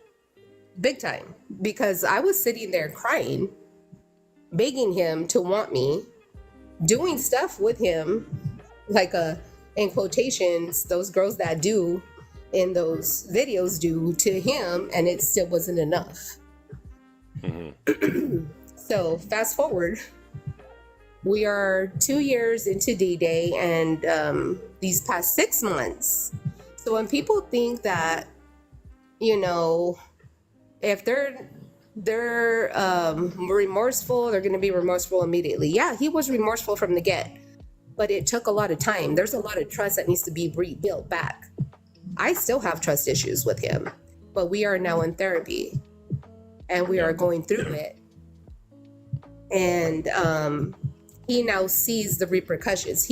big time, because I was sitting there crying, begging him to want me, doing stuff with him, like in quotations, those girls that do in those videos do to him, and it still wasn't enough. So fast forward, we are 2 years into D-Day, and these past 6 months. So when people think that, if they're remorseful, they're going to be remorseful immediately. Yeah, he was remorseful from the get, but it took a lot of time. There's a lot of trust that needs to be rebuilt back. I still have trust issues with him, but we are now in therapy, and we are going through it. And he now sees the repercussions.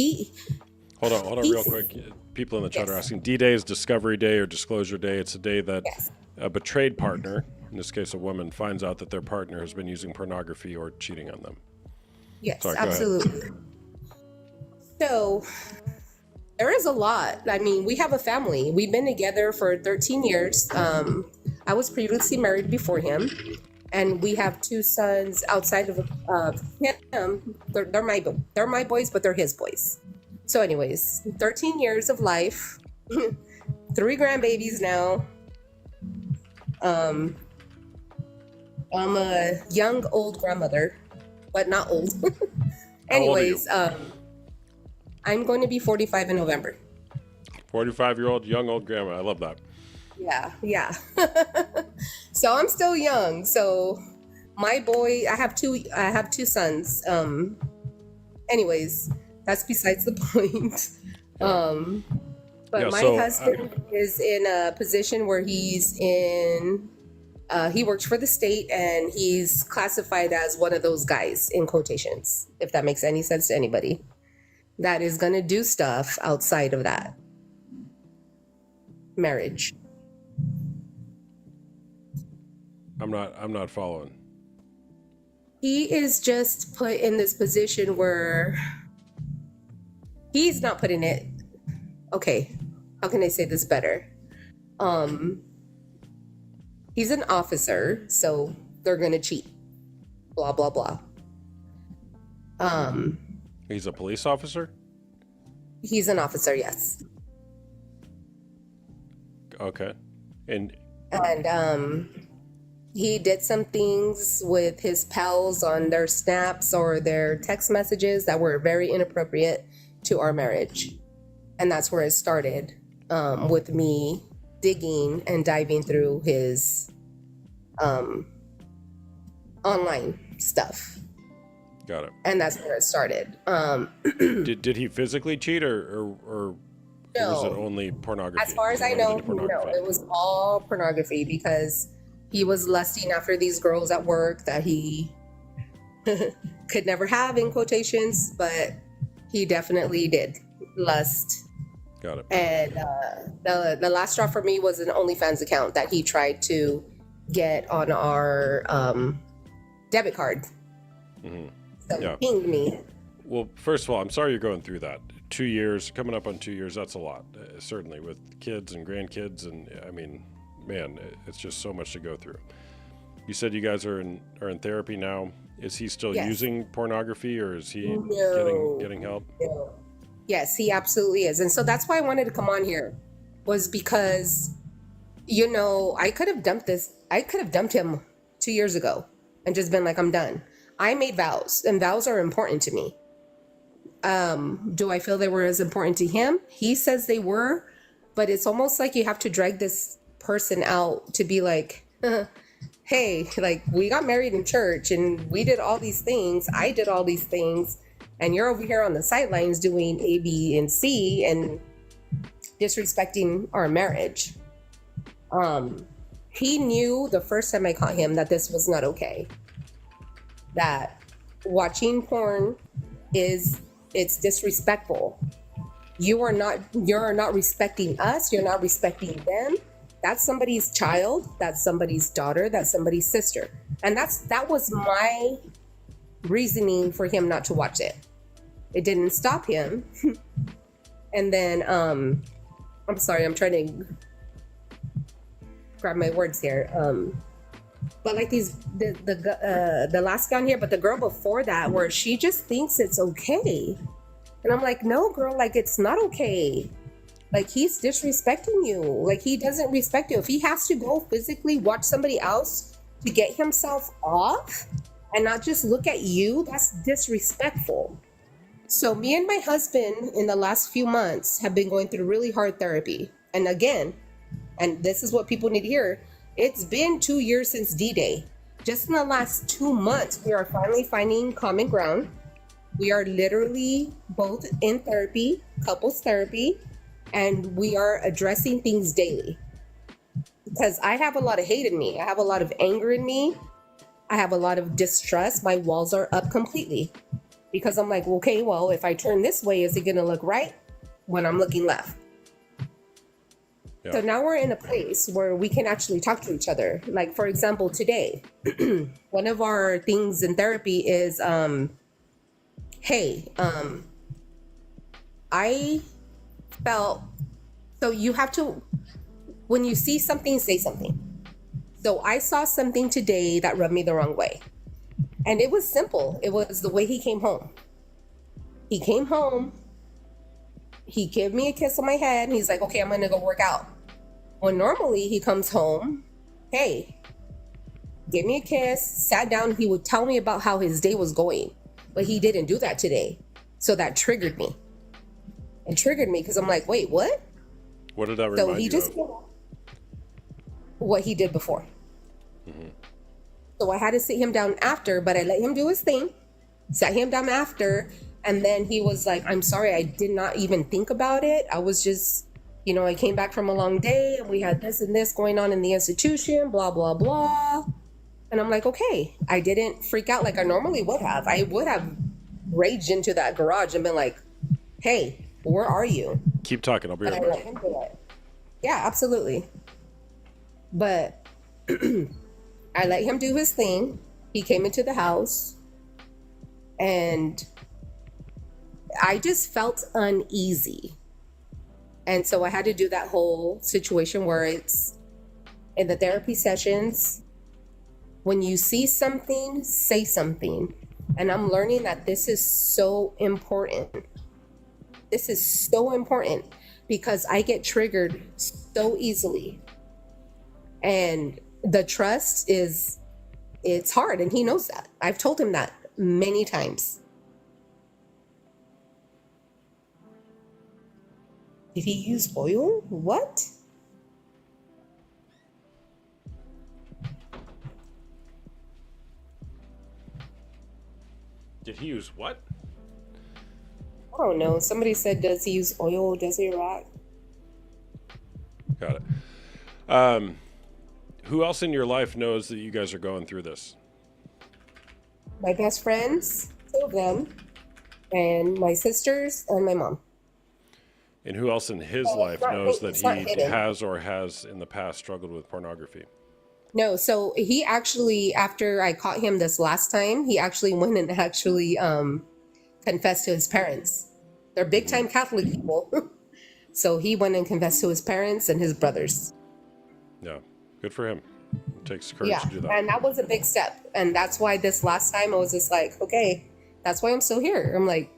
Hold on real quick. People in the chat are asking, D-Day is Discovery Day or Disclosure Day. It's a day that a betrayed partner, in this case a woman, finds out that their partner has been using pornography or cheating on them. Yes, Sorry, absolutely. So there is a lot. I mean, we have a family. We've been together for 13 years. I was previously married before him, and we have 2 sons outside of him. They're my boys, but they're his boys. So anyways, 13 years of life, 3 grandbabies now. I'm a young, old grandmother, but not old. Anyways, I'm going to be 45 in November. 45-year-old, young, old grandma. I love that. Yeah. So I'm still young. So my boy, I have two sons. Anyways, that's besides the point. But my husband is in a position where he's in, he works for the state, and he's classified as one of those guys, in quotations, if that makes any sense to anybody, that is going to do stuff outside of that marriage. I'm not following. He is just put in this position where he's not putting it. Okay, how can I say this better? He's an officer, so they're gonna cheat. Blah blah blah. He's a police officer? He's an officer, yes. Okay. And he did some things with his pals on their snaps or their text messages that were very inappropriate to our marriage. And that's where it started, with me digging and diving through his online stuff. Got it. And that's where it started. Did he physically cheat, or no. was it only pornography? As far as I know, no, it was all pornography, because he was lusting after these girls at work that he could never have, in quotations, but he definitely did lust. Got it. And the last straw for me was an OnlyFans account that he tried to get on our debit card. Mm-hmm. So he pinged me. Well, first of all, I'm sorry you're going through that. 2 years, coming up on 2 years, that's a lot, certainly, with kids and grandkids. And I mean, man, it's just so much to go through. You said you guys are in therapy now. Is he still Yes. using pornography, or is he No. getting help? No. Yes, he absolutely is. And so that's why I wanted to come on here, was because, you know, I could have dumped him 2 years ago and just been like, I'm done. I made vows, and vows are important to me. Do I feel they were as important to him? He says they were, but it's almost like you have to drag this person out to be like, hey, like, we got married in church and we did all these things. I did all these things. And you're over here on the sidelines doing A, B, and C and disrespecting our marriage. He knew the first time I caught him that this was not okay. That watching porn it's disrespectful. You're not respecting us, you're not respecting them. That's somebody's child, that's somebody's daughter, that's somebody's sister. And that was my reasoning for him not to watch it. It didn't stop him. And then I'm sorry, I'm trying to grab my words here. But like the last guy on here, but the girl before that, where she just thinks it's okay. And I'm like, no, girl, like, it's not okay. Like, he's disrespecting you. Like, he doesn't respect you. If he has to go physically watch somebody else to get himself off and not just look at you, that's disrespectful. So me and my husband in the last few months have been going through really hard therapy. And again, and this is what people need to hear, it's been 2 years since D-Day. Just in the last 2 months, we are finally finding common ground. We are literally both in therapy, couples therapy, and we are addressing things daily. Because I have a lot of hate in me. I have a lot of anger in me. I have a lot of distrust. My walls are up completely. Because I'm like, okay, well, if I turn this way, is it going to look right when I'm looking left? Yeah. So now we're in a place where we can actually talk to each other. Like, for example, today, one of our things in therapy is, hey, I felt, so you have to, when you see something, say something. So I saw something today that rubbed me the wrong way. And it was simple. It was the way he came home. He came home, he gave me a kiss on my head, and he's like, okay, I'm gonna go work out. When normally he comes home, hey, gave me a kiss, sat down, he would tell me about how his day was going. But he didn't do that today. So that triggered me. It triggered me because I'm like, wait, what? What did that remind So he you just of? what he did before. Mm-hmm. So I had to sit him down after, but I let him do his thing, sat him down after, and then he was like, I'm sorry, I did not even think about it. I was just, you know, I came back from a long day and we had this and this going on in the institution, blah, blah, blah. And I'm like, okay, I didn't freak out like I normally would have. I would have raged into that garage and been like, hey, where are you? Keep talking. I'll be right And I let back. him do it. Yeah, absolutely. But I let him do his thing. He came into the house and I just felt uneasy. And so I had to do that whole situation where it's in the therapy sessions, when you see something, say something. And I'm learning that this is so important. This is so important because I get triggered so easily. And the trust it's hard, and he knows that. I've told him that many times. Did he use oil? What? Did he use what? I don't know. Somebody said, does he use oil? Does he rock? Got it. Who else in your life knows that you guys are going through this? My best friends, 2 of them, and my sisters and my mom. And who else in his Well, life it's not- knows that it's not he hidden. has or has in the past struggled with pornography? No, so he actually, after I caught him this last time, he actually went and actually confessed to his parents. They're big time Catholic people. So he went and confessed to his parents and his brothers. Yeah, good for him. takes courage Yeah, to do that. and that was a big step. And that's why this last time I was just like, okay, that's why I'm still here. I'm like,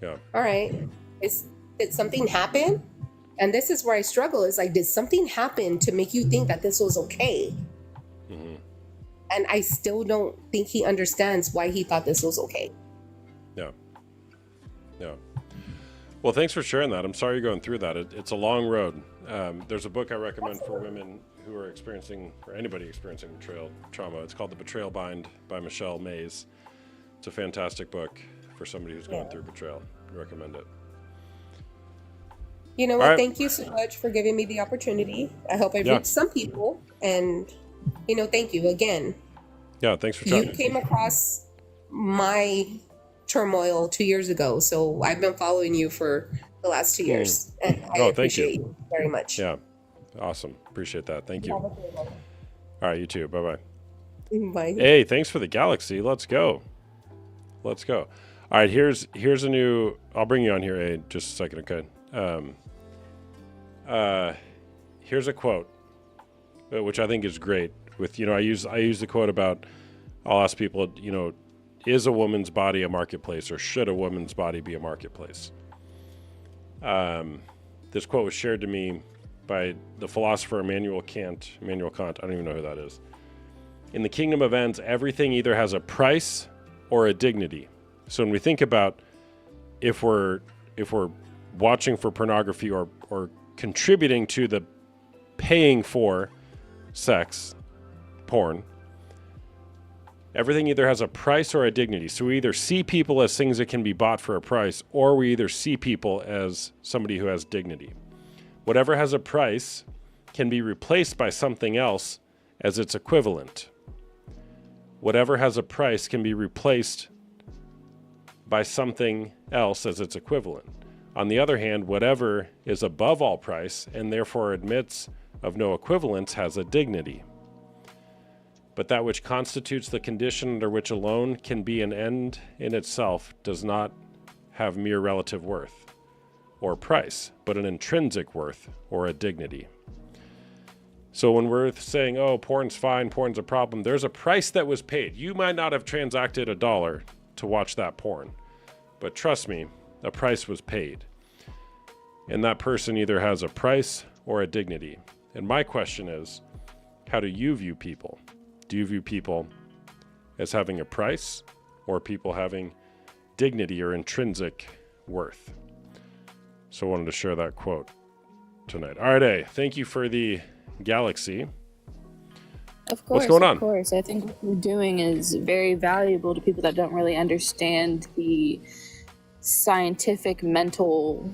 Yeah. all right. Did something happen? And this is where I struggle. Is like, did something happen to make you think that this was okay? Mm-hmm. And I still don't think he understands why he thought this was okay. Yeah. Yeah. Well, thanks for sharing that. I'm sorry you're going through that. It's a long road. There's a book I recommend for women who are experiencing, or anybody experiencing betrayal trauma. It's called The Betrayal Bind by Michelle Mays. It's a fantastic book for somebody who's going through betrayal. I recommend it. You know what? Thank you so much for giving me the opportunity. I hope I've reached some people. And, thank you again. Yeah, thanks for chatting. You came across my turmoil 2 years ago, so I've been following you for the last 2 years. And I appreciate you very much. Yeah, awesome. Appreciate that. Thank you. All right, you too. Bye-bye. Bye. Hey, thanks for the galaxy. Let's go. All right, here's a new. I'll bring you on here, Aid, just a second, okay? Here's a quote, which I think is great. With I use the quote about, I'll ask people, is a woman's body a marketplace, or should a woman's body be a marketplace? This quote was shared to me by the philosopher Immanuel Kant. I don't even know who that is. In the kingdom of ends, everything either has a price or a dignity. So when we think about if we're watching for pornography or contributing to the paying for sex, porn, everything either has a price or a dignity. So we either see people as things that can be bought for a price, or we either see people as somebody who has dignity. Whatever has a price can be replaced by something else as its equivalent. Whatever has a price can be replaced by something else as its equivalent. On the other hand, whatever is above all price and therefore admits of no equivalence has a dignity. But that which constitutes the condition under which alone can be an end in itself does not have mere relative worth or price, but an intrinsic worth or a dignity. So when we're saying, oh, porn's fine, porn's a problem, there's a price that was paid. You might not have transacted $1 to watch that porn, but trust me, a price was paid. And that person either has a price or a dignity. And my question is, how do you view people? Do you view people as having a price, or people having dignity or intrinsic worth? So I wanted to share that quote tonight. All right, thank you for the galaxy. Of course, what's going on? Of course. I think what you're doing is very valuable to people that don't really understand the scientific mental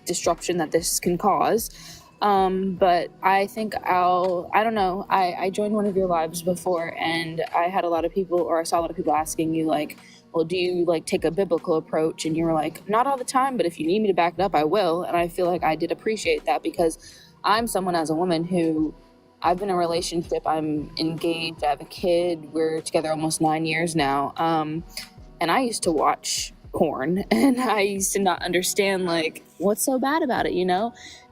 disruption that this can cause. But I think I don't know. I joined one of your lives before, and I had a lot of people, or I saw a lot of people asking you, like, well, do you take a biblical approach? And you were like, not all the time, but if you need me to back it up, I will. And I feel like I did appreciate that, because I'm someone, as a woman, who I've been in a relationship, I'm engaged, I have a kid, we're together almost 9 years now. And I used to watch porn, and I used to not understand what's so bad about it,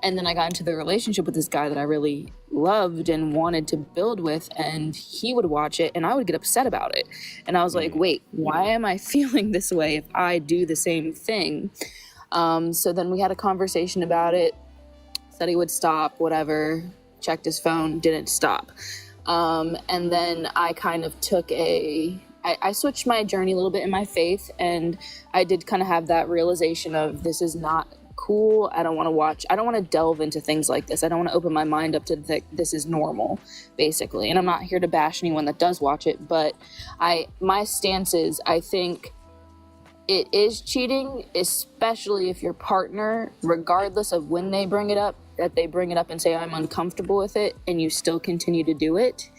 and then I got into the relationship with this guy that I really loved and wanted to build with, and he would watch it and I would get upset about it, and I was like, wait, why am I feeling this way if I do the same thing? So then we had a conversation about it, said he would stop, whatever, checked his phone, didn't stop, and then I kind of took I switched my journey a little bit in my faith, and I did kind of have that realization of, this is not cool. I don't want to delve into things like this. I don't want to open my mind up to this is normal, basically. And I'm not here to bash anyone that does watch it, but my stance is, I think it is cheating, especially if your partner, regardless of when they bring it up, that they bring it up and say, I'm uncomfortable with it, and you still continue to do it.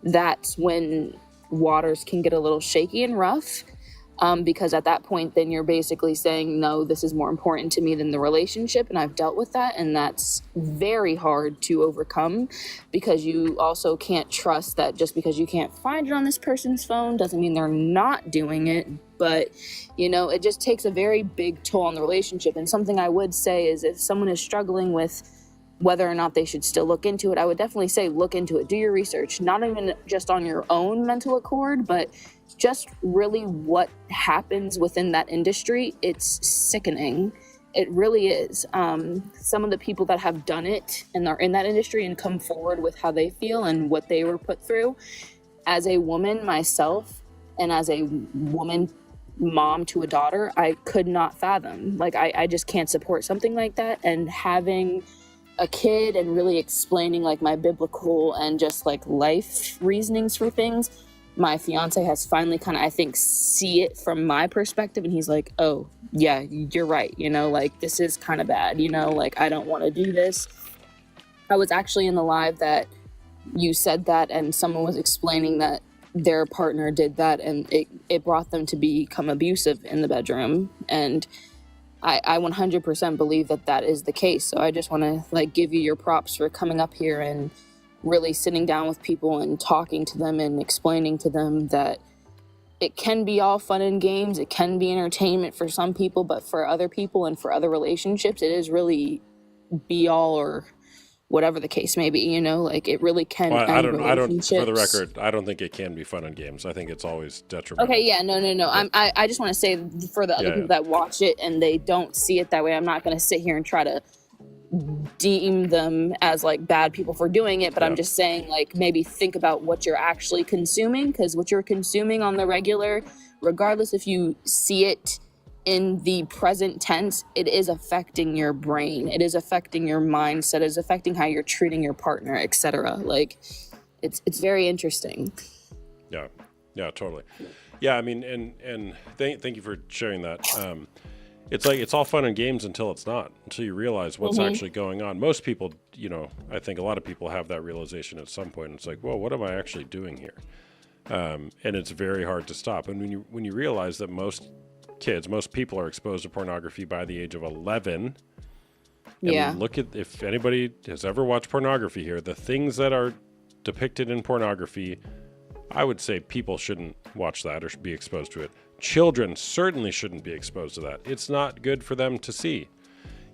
That's when waters can get a little shaky and rough, because at that point, then you're basically saying, no, this is more important to me than the relationship, and I've dealt with that, and that's very hard to overcome, because you also can't trust that just because you can't find it on this person's phone doesn't mean they're not doing it. But it just takes a very big toll on the relationship. And something I would say is, if someone is struggling with whether or not they should still look into it, I would definitely say look into it. Do your research, not even just on your own mental accord, but just really what happens within that industry. It's sickening. It really is. Some of the people that have done it and are in that industry and come forward with how they feel and what they were put through. As a woman myself, and as a woman mom to a daughter, I could not fathom. Like, I just can't support something like that. And having a kid and really explaining like my biblical and just like life reasonings for things, my fiance has finally kind of, I think, see it from my perspective, and he's like, oh yeah, you're right, you know, like this is kind of bad, you know, like I don't want to do this. I was actually in the live that you said that, and someone was explaining that their partner did that, and it brought them to become abusive in the bedroom. And I 100% believe that that is the case. So I just want to like give you your props for coming up here and really sitting down with people and talking to them and explaining to them that it can be all fun and games. It can be entertainment for some people, but for other people and for other relationships, it is really be all or whatever the case may be, you know, like it really can Well, end I don't, relationships. for the record, I don't think it can be fun and games. I think it's always detrimental. Okay, yeah, no. I just want to say for the other people that watch it and they don't see it that way, I'm not going to sit here and try to deem them as like bad people for doing it, but I'm just saying like maybe think about what you're actually consuming, because what you're consuming on the regular, regardless if you see it in the present tense, it is affecting your brain, it is affecting your mindset, it is affecting how you're treating your partner, etc. Like it's very interesting. Yeah, totally. Yeah, I mean, and thank you for sharing that. It's like it's all fun and games until it's not, until you realize what's actually going on. Most people, you know, I think a lot of people have that realization at some point. It's like, well, what am I actually doing here? And it's very hard to stop. And when you realize that most people are exposed to pornography by the age of 11. And look at, if anybody has ever watched pornography here, the things that are depicted in pornography, I would say people shouldn't watch that or should be exposed to it. Children certainly shouldn't be exposed to that. It's not good for them to see.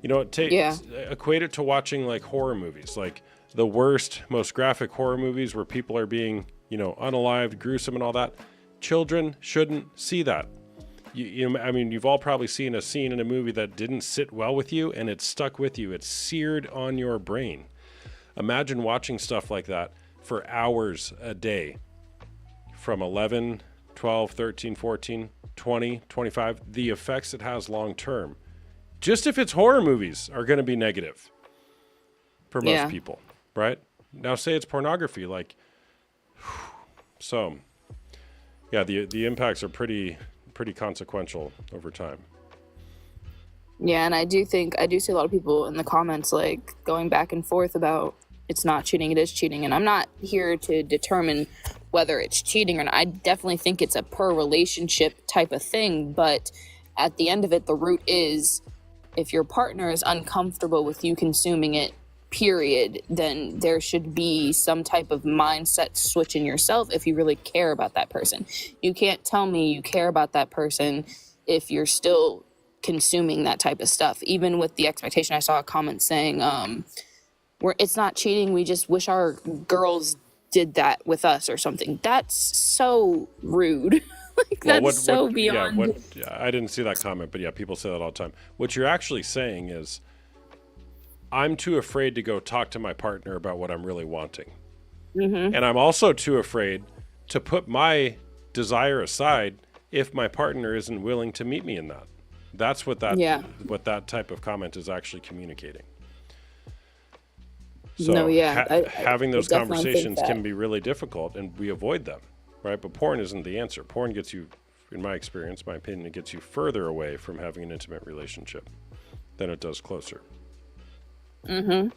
You know, equate it to watching like horror movies, like the worst, most graphic horror movies where people are being, you know, unalived, gruesome and all that. Children shouldn't see that. You know, I mean, you've all probably seen a scene in a movie that didn't sit well with you and it's stuck with you. It's seared on your brain. Imagine watching stuff like that for hours a day from 11, 12, 13, 14, 20, 25. The effects it has long term, just if it's horror movies, are going to be negative for most people, right? Now say it's pornography, like, so yeah, the impacts are pretty consequential over time. Yeah, and I do see a lot of people in the comments like going back and forth about it's not cheating, it is cheating. And I'm not here to determine whether it's cheating or not. I definitely think it's a per relationship type of thing, but at the end of it, the root is if your partner is uncomfortable with you consuming it, period, then there should be some type of mindset switch in yourself if you really care about that person. You can't tell me you care about that person if you're still consuming that type of stuff. Even with the expectation, I saw a comment saying, it's not cheating, we just wish our girls did that with us or something. That's so rude. Like, that's so beyond. I didn't see that comment, but yeah, people say that all the time. What you're actually saying is, I'm too afraid to go talk to my partner about what I'm really wanting. Mm-hmm. And I'm also too afraid to put my desire aside if my partner isn't willing to meet me in that. That's what that type of comment is actually communicating. So having those conversations can be really difficult, and we avoid them, right? But porn isn't the answer. Porn gets you, in my experience, my opinion, it gets you further away from having an intimate relationship than it does closer. Mm-hmm.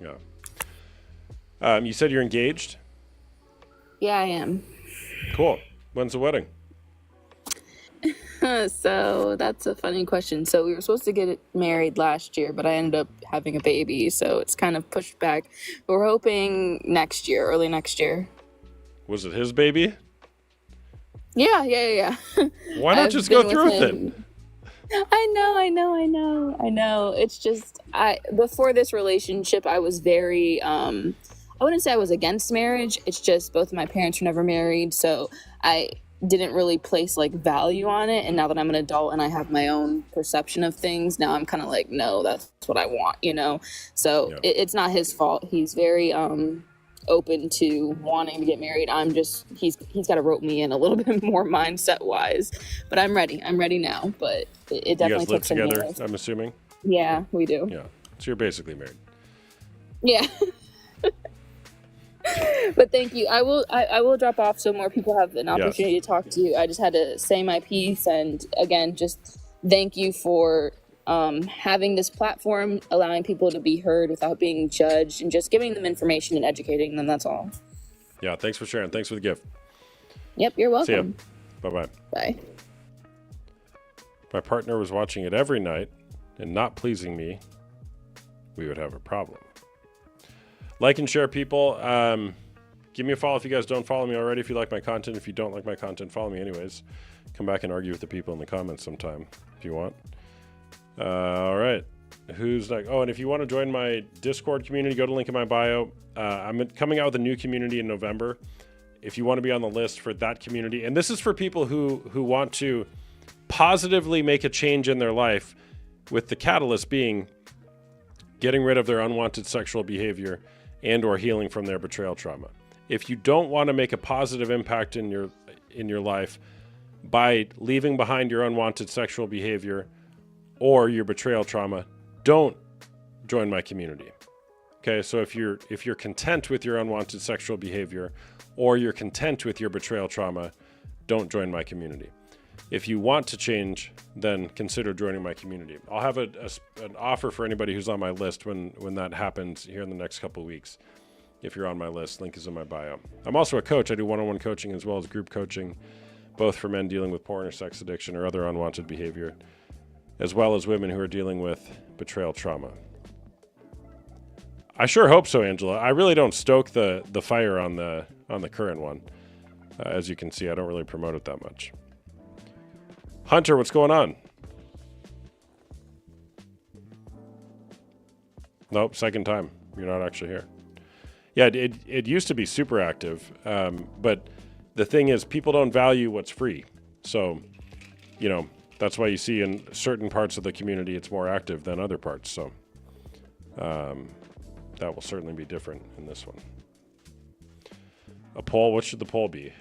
Yeah. You said you're engaged? Yeah, I am. Cool. When's the wedding? So that's a funny question. So we were supposed to get married last year, but I ended up having a baby, so it's kind of pushed back. But we're hoping next year, early next year. Was it his baby? Yeah. Why not just go through with it? I know. It's just before this relationship I was very I wouldn't say I was against marriage. It's just both of my parents were never married, so I didn't really place like value on it. And now that I'm an adult and I have my own perception of things, now I'm kind of like, no, that's what I want, you know? So Yeah. it's not his fault. He's very open to wanting to get married. I'm just he's got to rope me in a little bit more mindset wise, but I'm ready now. But it You definitely guys live took some together, years. I'm assuming? Yeah, we do. Yeah. So you're basically married. Yeah. But thank you. I will drop off so more people have an opportunity to talk to you. I just had to say my piece, and again, just thank you for having this platform, allowing people to be heard without being judged, and just giving them information and educating them. That's all. Yeah, thanks for sharing. Thanks for the gift. Yep, you're See ya. welcome. Bye-bye. Bye. If my partner was watching it every night and not pleasing me, we would have a problem. Like and share, people. Give me a follow if you guys don't follow me already. If you like my content, if you don't like my content, follow me anyways. Come back and argue with the people in the comments sometime if you want. All right. Who's next? Oh, and if you want to join my Discord community, go to link in my bio. I'm coming out with a new community in November. If you want to be on the list for that community, and this is for people who want to positively make a change in their life, with the catalyst being getting rid of their unwanted sexual behavior and or healing from their betrayal trauma. If you don't want to make a positive impact in your life by leaving behind your unwanted sexual behavior or your betrayal trauma, don't join my community. Okay, so if you're content with your unwanted sexual behavior or you're content with your betrayal trauma, don't join my community. If you want to change, then consider joining my community. I'll have an offer for anybody who's on my list when that happens here in the next couple of weeks. If you're on my list, link is in my bio. I'm also a coach. I do one-on-one coaching as well as group coaching, both for men dealing with porn or sex addiction or other unwanted behavior, as well as women who are dealing with betrayal trauma. I sure hope so, Angela. I really don't stoke the fire on the current one. As you can see, I don't really promote it that much. Hunter, what's going on? Nope, second time. You're not actually here. Yeah, it used to be super active, but the thing is, people don't value what's free. So, that's why you see in certain parts of the community it's more active than other parts. So, that will certainly be different in this one. A poll, what should the poll be?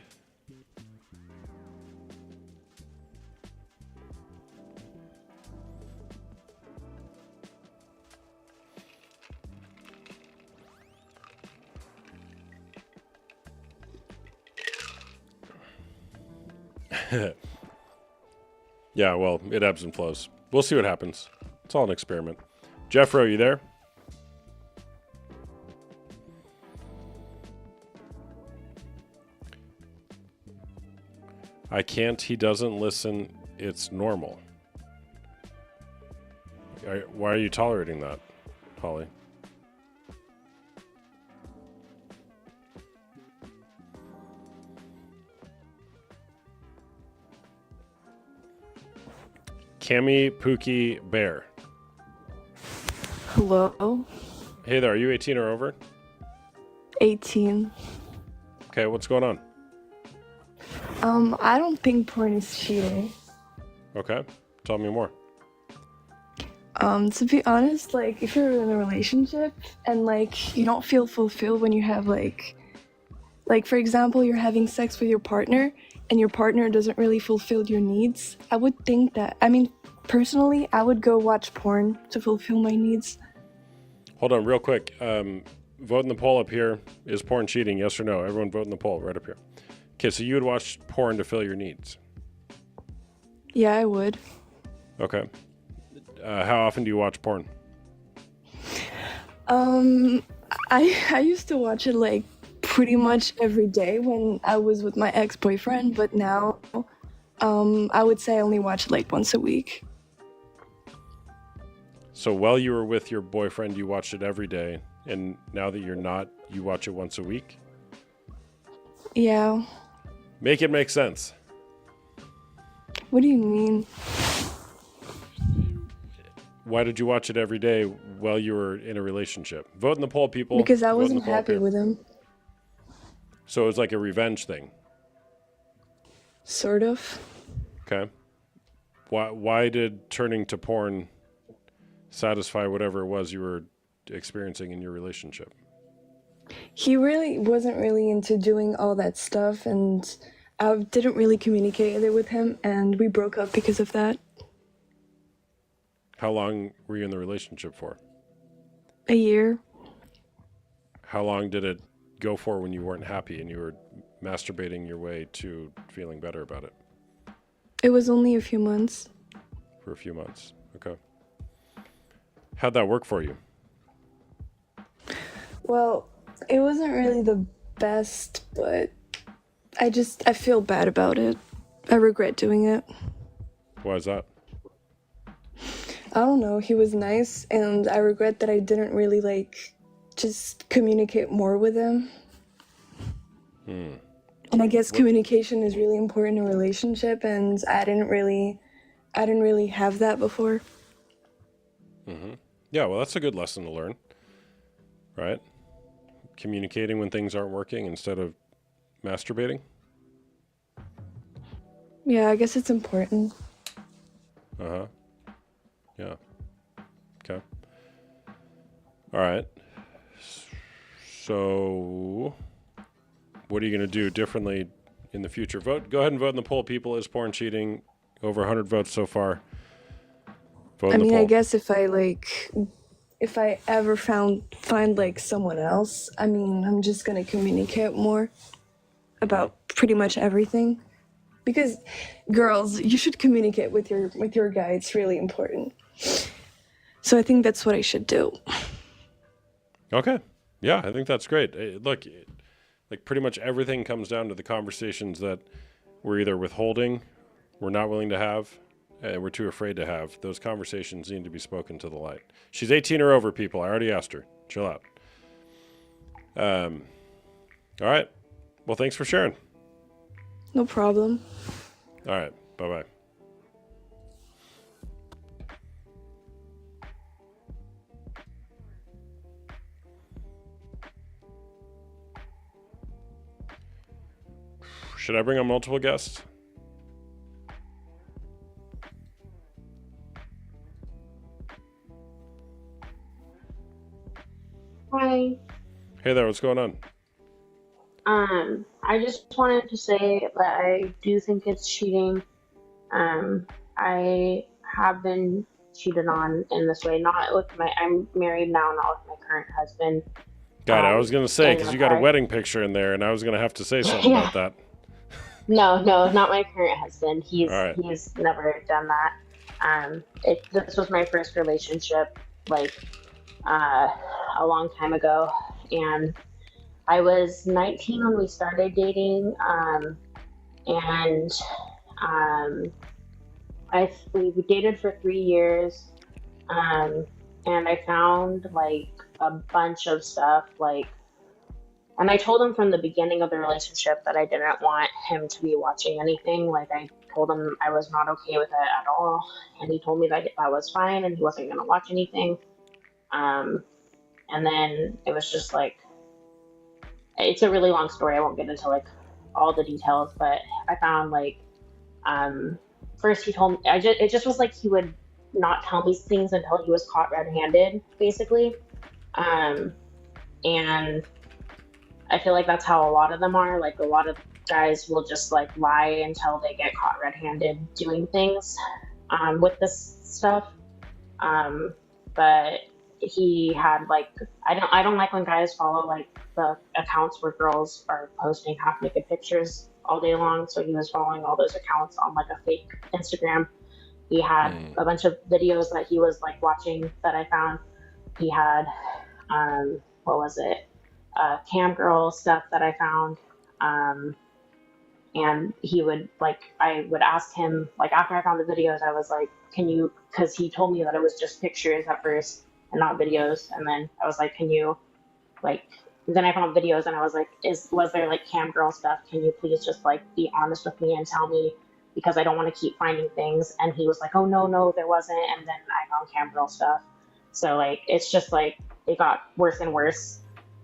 Yeah, well, it ebbs and flows. We'll see what happens. It's all an experiment. Jeffro, are you there? I can't. He doesn't listen. It's normal. Why are you tolerating that, Holly? Cammy Pookie Bear. Hello? Hey there, are you 18 or over? 18. Okay, what's going on? I don't think porn is cheating. Okay, tell me more. To be honest, like, if you're in a relationship and, like, you don't feel fulfilled when you have, like, for example, you're having sex with your partner and your partner doesn't really fulfill your needs, I would think that, personally, I would go watch porn to fulfill my needs. Hold on, real quick. Vote in the poll up here. Is porn cheating? Yes or no? Everyone vote in the poll right up here. Okay, so you would watch porn to fill your needs? Yeah, I would. Okay. How often do you watch porn? I used to watch it, like, pretty much every day when I was with my ex-boyfriend, but now, I would say I only watch it, like, once a week. So while you were with your boyfriend, you watched it every day, and now that you're not, you watch it once a week? Yeah. Make it make sense. What do you mean? Why did you watch it every day while you were in a relationship? Vote in the poll, people. Because I Vote in the wasn't poll up happy here. with him. So it was like a revenge thing. Sort of. Okay. Why did turning to porn satisfy whatever it was you were experiencing in your relationship? He really wasn't really into doing all that stuff, and I didn't really communicate it with him, and we broke up because of that. How long were you in the relationship for? A year. How long did it go for when you weren't happy and you were masturbating your way to feeling better about it? It was only a few months. For a few months. Okay. How'd that work for you? Well, it wasn't really the best, but I feel bad about it. I regret doing it. Why is that? I don't know, he was nice, and I regret that I didn't really, just communicate more with him. And I guess communication is really important in a relationship, and I didn't really have that before. Yeah, well, that's a good lesson to learn, right? Communicating when things aren't working instead of masturbating. Yeah, I guess it's important. Uh-huh. Yeah. Okay. All right. So what are you going to do differently in the future? Go ahead and vote in the poll, people. Is porn cheating? Over 100 votes so far. Vote in the poll. I guess if I ever find someone else, I'm just gonna communicate more about pretty much everything. Because girls, you should communicate with your guy. It's really important. So I think that's what I should do. Okay. Yeah, I think that's great. Look, like pretty much everything comes down to the conversations that we're either withholding, we're not willing to have, and we're too afraid to have. Those conversations need to be spoken to the light. She's 18 or over, people. I already asked her. Chill out. All right. Well, thanks for sharing. No problem. All right. Bye-bye. Should I bring on multiple guests? Hi. Hey there, what's going on? I just wanted to say that I do think it's cheating. I have been cheated on in this way. I'm married now, not with my current husband. God, I was going to say, because you got a wedding. wedding picture in there, and I was going to have to say something Yeah. about that. No, not my current husband. He's All right. he's never done that. This was my first relationship, a long time ago, and I was 19 when we started dating, and we dated for 3 years, and I found a bunch of stuff and I told him from the beginning of the relationship that I didn't want him to be watching anything. I told him I was not okay with it at all, and he told me that was fine and he wasn't going to watch anything. And then it was just it's a really long story. I won't get into all the details, but I found first he told me it just was he would not tell me things until he was caught red-handed, basically. And I feel like that's how a lot of them are. A lot of guys will just lie until they get caught red-handed doing things with this stuff. But he had I don't like when guys follow the accounts where girls are posting half naked pictures all day long. So he was following all those accounts on a fake Instagram. He had a bunch of videos that he was watching that I found. He had what was it? Cam girl stuff that I found. And he would I would ask him after I found the videos, I was can you, because he told me that it was just pictures at first and not videos, and then I was can you then I found videos and I was was there cam girl stuff, can you please just be honest with me and tell me because I don't want to keep finding things. And he was like, oh, no, there wasn't. And then I found camgirl stuff. So like, it's just like, it got worse and worse.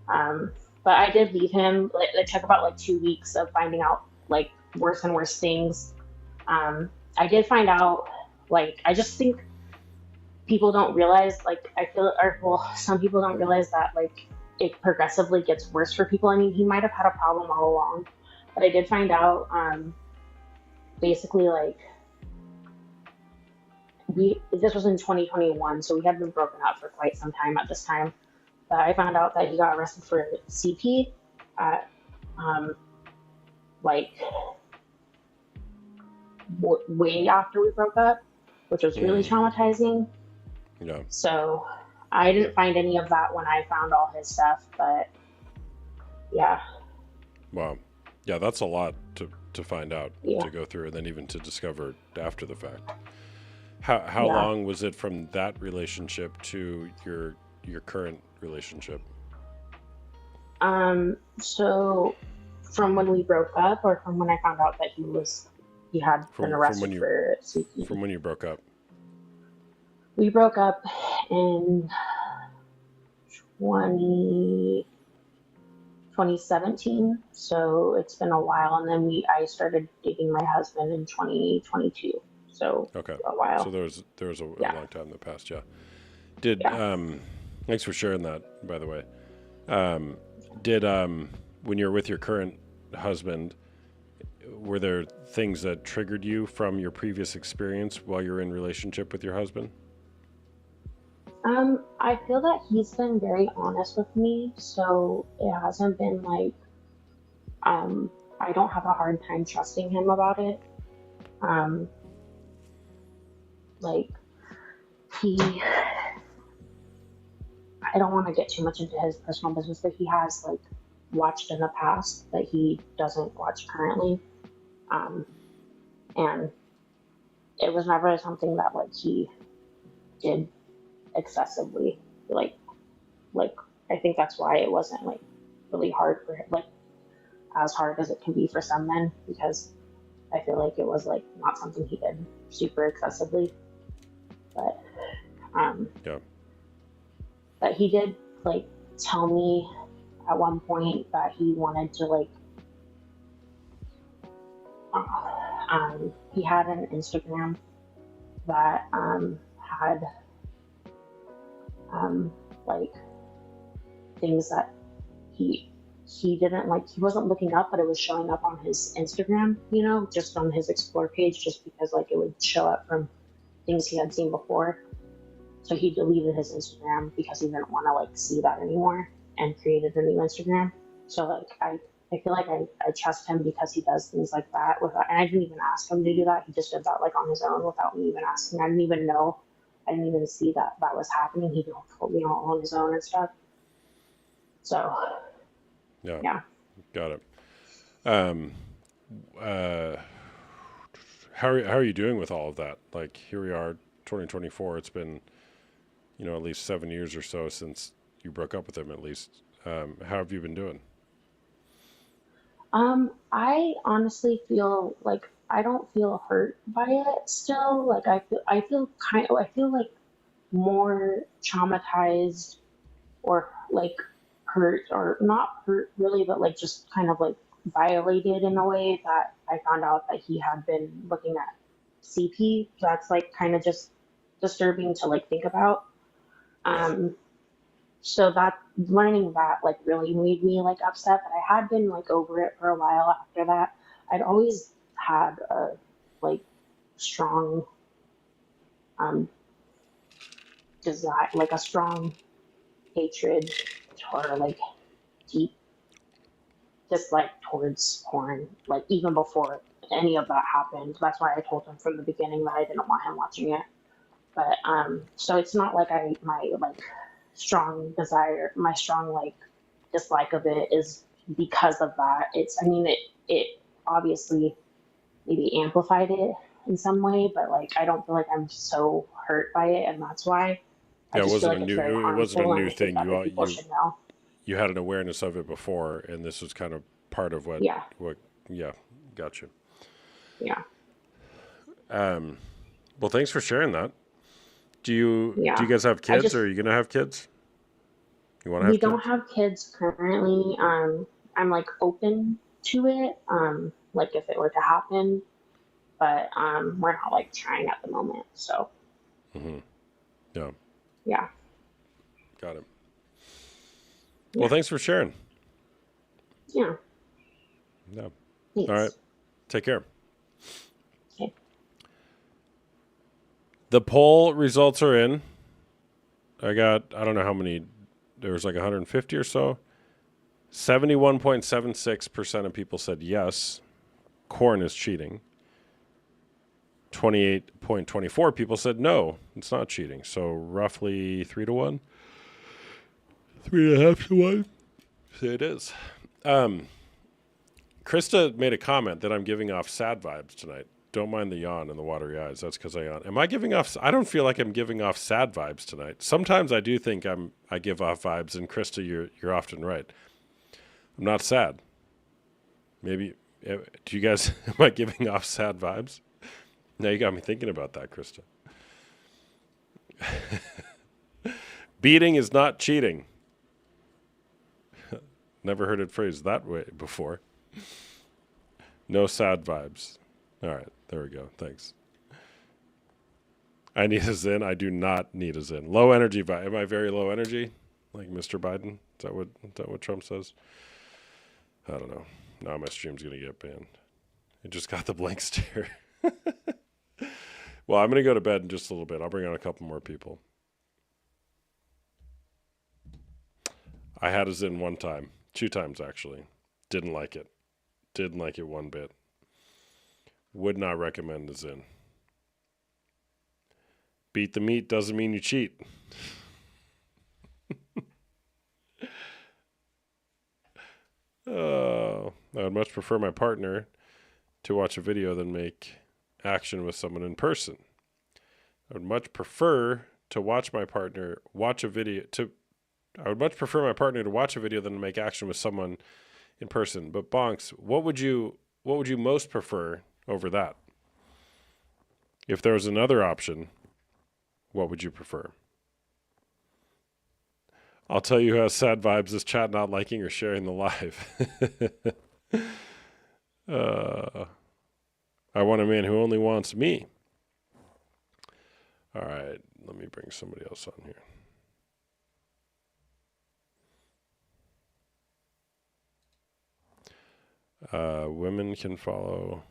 But I did leave him. It took about like 2 weeks of finding out like worse and worse things. I did find out, like, I just think people don't realize, like, some people don't realize that, like, it progressively gets worse for people. I mean, he might have had a problem all along, but I did find out, basically, like, this was in 2021, so we had been broken up for quite some time at this time. But I found out that he got arrested for CP at, like, way after we broke up, which was really traumatizing. Yeah. So I didn't find any of that when I found all his stuff, but yeah. Wow. Yeah, that's a lot to find out, Yeah. to go through, and then even to discover after the fact. How Yeah. long was it from that relationship to your current relationship? So from when we broke up, or from when I found out that he had been arrested for CP? From when you broke up. We broke up in 2017, so it's been a while. And then I started dating my husband in 2022, so Okay. a while. So there was a long time that passed. Yeah. Thanks for sharing that, by the way. When you're with your current husband, were there things that triggered you from your previous experience while you're in relationship with your husband? I feel that he's been very honest with me, so it hasn't been like, I don't have a hard time trusting him about it. Like, I don't want to get too much into his personal business, but he has like watched in the past that he doesn't watch currently. And it was never something that like he did excessively. Like I think that's why it wasn't like really hard for him, like as hard as it can be for some men, because I feel like it was like not something he did super excessively. But but he did like tell me at one point that he wanted to like he had an Instagram that had like things that he didn't like, he wasn't looking up, but it was showing up on his Instagram, you know, just on his explore page, just because like it would show up from things he had seen before. So he deleted his Instagram because he didn't want to like see that anymore, and created a new Instagram. So like I feel like I trust him because he does things like that without, and I didn't even ask him to do that. He just did that like on his own without me even asking. I didn't even know. I didn't even see that was happening. He told me all on his own and stuff. So yeah. Got it. How are you doing with all of that? Like, here we are, 2024. It's been, at least 7 years or so since you broke up with him, at least. How have you been doing? I honestly feel like I don't feel hurt by it still. Like I feel like more traumatized, or like hurt, or not hurt really, but like just kind of like violated in a way that I found out that he had been looking at CP. That's like kind of just disturbing to like think about. So that learning that like really made me like upset, but I had been like over it for a while after that. I'd always had a like strong desire, like a strong hatred, or like deep dislike towards porn, like even before any of that happened. That's why I told him from the beginning that I didn't want him watching it. But so it's not like my like strong desire, my strong like dislike of it is because of that. It obviously maybe amplified it in some way, but like I don't feel like I'm so hurt by it, and that's why. Yeah, it wasn't like it wasn't a new thing. People should know. You had an awareness of it before, and this was kind of part of what. Yeah. Yeah, gotcha. Yeah. Well, thanks for sharing that. Do you Yeah. guys have kids, or are you gonna have kids? You want to We have don't kids? have kids currently. I'm like open to it, like if it were to happen, but we're not like trying at the moment. So Yeah, yeah, got it. Well, yeah, thanks for sharing. yeah. Yeah. All right. Thanks. Take care. Okay. The poll results are in. I don't know how many, there was like 150 or so. 71.76% of people said yes, corn is cheating. 28.24 people said no, it's not cheating. So roughly 3-1. 3.5-1. So it is. Krista made a comment that I'm giving off sad vibes tonight. Don't mind the yawn and the watery eyes. That's because I yawn. Am I giving off? I don't feel like I'm giving off sad vibes tonight. Sometimes I do think I give off vibes, and Krista, you're often right. I'm not sad. Maybe do you guys? Am I giving off sad vibes? Now you got me thinking about that, Krista. Beating is not cheating. Never heard it phrased that way before. No sad vibes. All right, there we go. Thanks. I need a Zen. I do not need a Zen. Low energy vibe. Am I very low energy? Like Mr. Biden? Is that what Trump says? I don't know. Now my stream's gonna get banned. It just got the blank stare. Well, I'm gonna go to bed in just a little bit. I'll bring on a couple more people. I had a Zen one time. 2 times actually. Didn't like it. Didn't like it one bit. Would not recommend a Zen. Beat the meat doesn't mean you cheat. I would much prefer my partner to watch a video than make action with someone in person. I would much prefer to watch my partner watch a video to I would much prefer my partner to watch a video than to make action with someone in person. But Bonks, what would you most prefer over that? If there was another option, what would you prefer? I'll tell you who has sad vibes is chat not liking or sharing the live. I want a man who only wants me. All right, let me bring somebody else on here. Women can follow.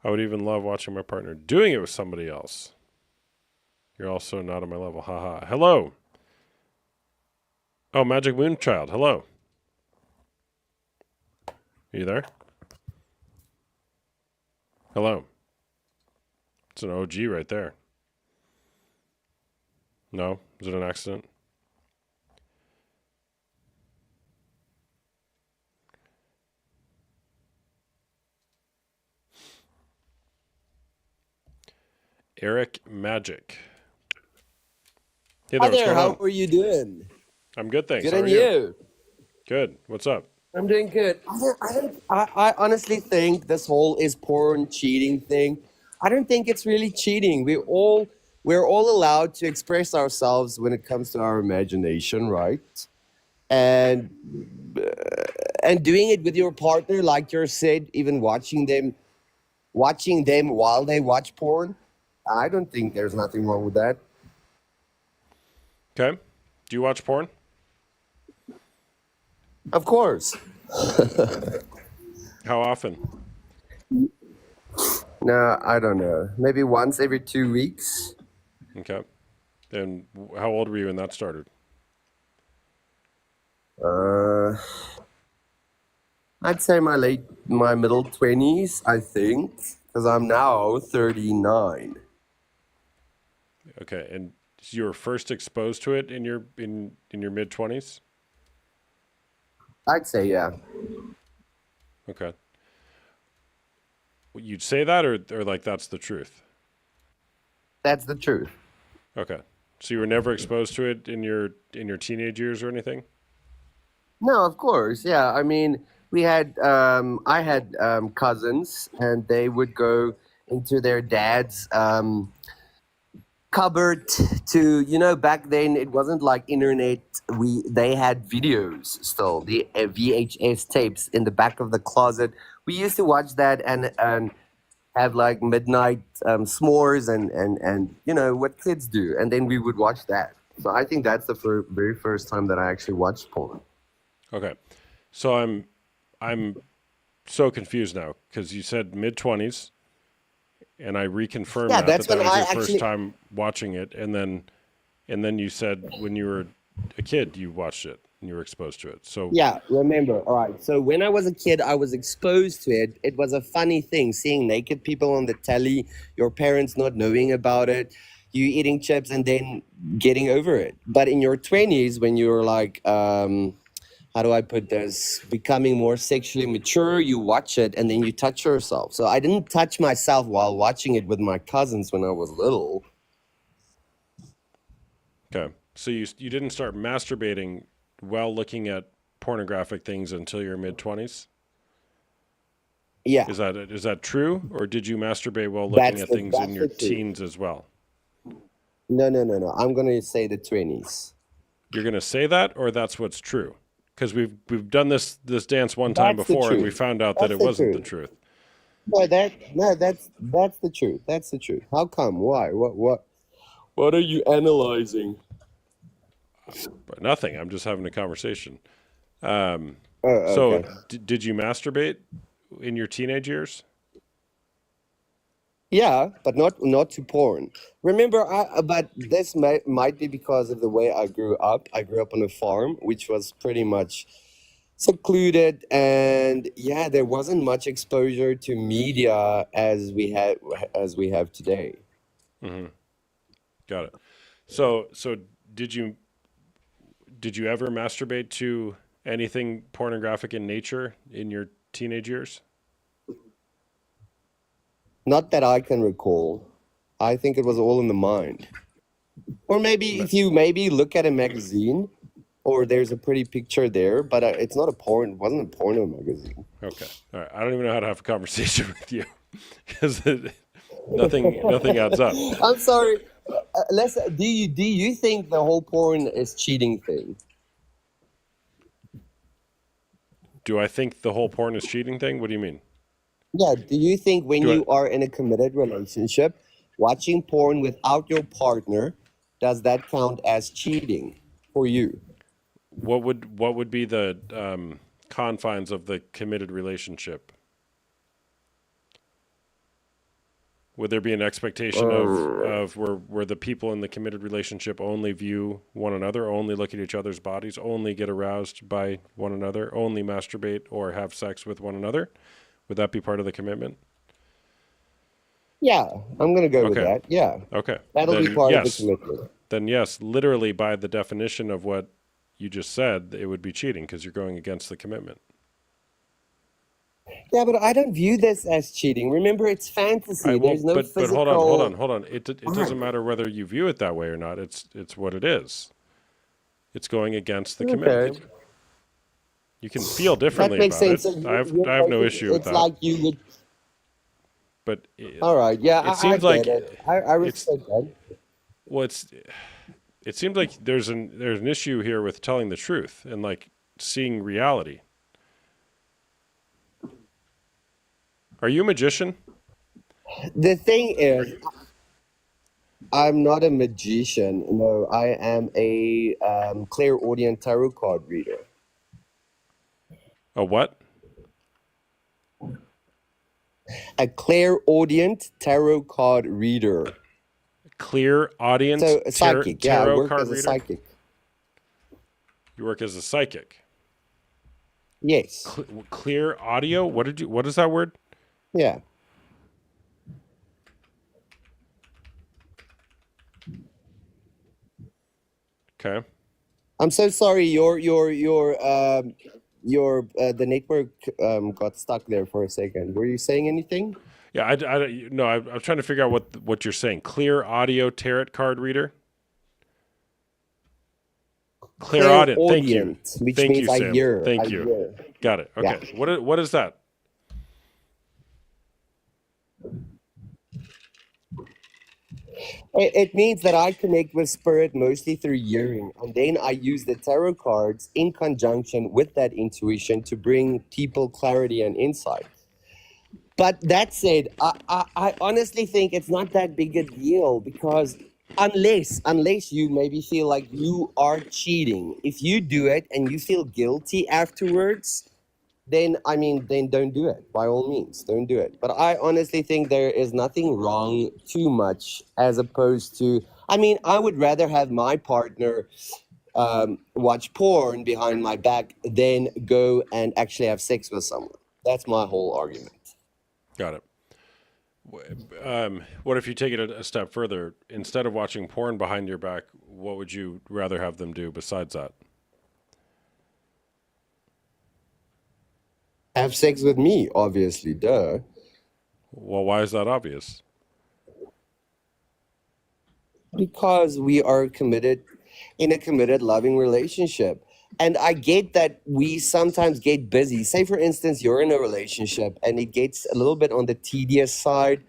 I would even love watching my partner doing it with somebody else. You're also not on my level. Haha. Hello. Oh, Magic Moonchild. Hello. Are you there? Hello. It's an OG right there. No? Is it an accident? Eric Magic. Hey Hi there, what's there, going how on? are you doing? I'm good, thanks. Good, How are and you? you? Good. What's up? I'm doing good. I honestly think this whole is porn cheating thing. I don't think it's really cheating. We're all allowed to express ourselves when it comes to our imagination, right? And and doing it with your partner, like you said, even watching them while they watch porn. I don't think there's nothing wrong with that. Okay. Do you watch porn? Of course. How often? No, I don't know. Maybe once every 2 weeks. Okay. And how old were you when that started? I'd say my middle 20s, I think, because I'm now 39. Okay. And you were first exposed to it in your mid 20s? I'd say, yeah. Okay. You'd say that, or like that's the truth? That's the truth. Okay. So you were never exposed to it in your teenage years or anything? No, of course, yeah. I mean, I had cousins, and they would go into their dad's cupboard to, back then it wasn't like internet. They had videos still, the VHS tapes in the back of the closet. We used to watch that and have like midnight s'mores and what kids do, and then we would watch that. So I think that's the very first time that I actually watched porn. Okay. So I'm so confused now because you said mid-20s, and I reconfirmed Yeah, that that's that when was I your first actually. time watching it, and then you said when you were a kid you watched it and you were exposed to it. So Yeah, remember. All right. So when I was a kid, I was exposed to it. It was a funny thing seeing naked people on the telly, your parents not knowing about it, you eating chips and then getting over it. But in your 20s, when you're like, how do I put this, becoming more sexually mature, you watch it and then you touch yourself. So I didn't touch myself while watching it with my cousins when I was little. okay. So you didn't start masturbating while looking at pornographic things until your mid-20s? Yeah, Is that true, or did you masturbate while looking that's at the things in that's your the truth. teens as well? No. I'm gonna say the 20s. You're going to say that, or that's what's true? Because we've done this dance one time That's the before, and we truth. found out that That's it the wasn't the truth. truth. No, that's the truth. That's the truth. How come? Why? What are you analyzing? But nothing. I'm just having a conversation. Um, Oh, so, okay. did you masturbate in your teenage years? Yeah, but not to porn. Remember, but this might be because of the way I grew up. I grew up on a farm, which was pretty much secluded, and yeah, there wasn't much exposure to media as we have today. Mm-hmm. Got it. So did you ever masturbate to anything pornographic in nature in your teenage years? Not that I can recall. I think it was all in the mind. Or maybe Ma- if you maybe look at a magazine, or there's a pretty picture there, but it's not a porn. It wasn't a porno magazine. Okay. All right. I don't even know how to have a conversation with you because nothing adds up. I'm sorry. Do you think the whole porn is cheating thing? Do I think the whole porn is cheating thing? What do you mean? Yeah. Do you think when Do I? you are in a committed relationship, watching porn without your partner, does that count as cheating for you? What would be the confines of the committed relationship? Would there be an expectation of where the people in the committed relationship only view one another, only look at each other's bodies, only get aroused by one another, only masturbate or have sex with one another? Would that be part of the commitment? Yeah, I'm gonna go with Okay. that. Yeah, Okay. that'll be Then part of the yes. commitment. Then yes, literally by the definition of what you just said, it would be cheating because you're going against the commitment. Yeah, but I don't view this as cheating. Remember, it's I fantasy. will, There's no but physical. hold on. It All right. doesn't matter whether you view it that way or not. It's what it is. It's going against the Okay, commitment. You can feel that differently makes about sense. it. So I you're have no basically, issue with it's that. like you would. But All right. Yeah, it I seems get like it. I it's respect that. well, it seems like there's an issue here with telling the truth and like seeing reality. Are you a magician? The thing Are is, you I'm not a magician. No, I am a clairaudient tarot card reader. a what? A clairaudient tarot card reader. Clear audience So a psychic. Yeah, I tarot work card as a reader? psychic. You work as a psychic. Yes. Clear audio? What is that word? Yeah. Okay. I'm so sorry. The network got stuck there for a second. Were you saying anything? Yeah, no, I'm trying to figure out what you're saying. Clear audio tarot card reader? Clear audit. Thank you. Clairaudient, which Thank means you, I Sam. hear. Thank you. Got it. Yeah. Okay. What is that? It means that I connect with spirit mostly through hearing, and then I use the tarot cards in conjunction with that intuition to bring people clarity and insight. But that said, I honestly think it's not that big a deal because unless you maybe feel like you are cheating, if you do it and you feel guilty afterwards, then I mean, then don't do it. By all means, don't do it. But I honestly think there is nothing wrong too much as opposed to. I mean, I would rather have my partner watch porn behind my back than go and actually have sex with someone. That's my whole argument. Got it. What if you take it a step further? Instead of watching porn behind your back, what would you rather have them do besides that? Have sex with me, obviously, duh. Well, why is that obvious? Because we are committed in a committed, loving relationship. And I get that we sometimes get busy. Say, for instance, you're in a relationship and it gets a little bit on the tedious side,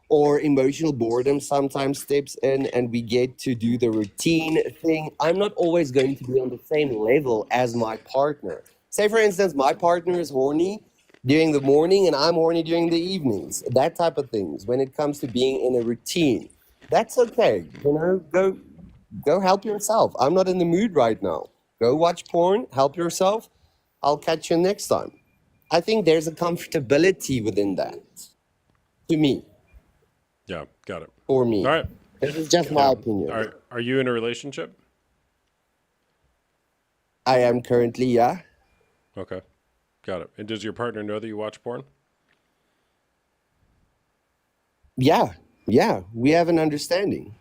or emotional boredom sometimes steps in and we get to do the routine thing. I'm not always going to be on the same level as my partner. Say, for instance, my partner is horny during the morning and I'm horny during the evenings. That type of things. When it comes to being in a routine, that's okay. You know, go help yourself. I'm not in the mood right now. Go watch porn, help yourself. I'll catch you next time. I think there's a comfortability within that. To me, Yeah, got it. for me. All right. This is just my opinion. Are you in a relationship? I am currently, yeah. Okay, got it. And does your partner know that you watch porn? Yeah. Yeah. We have an understanding.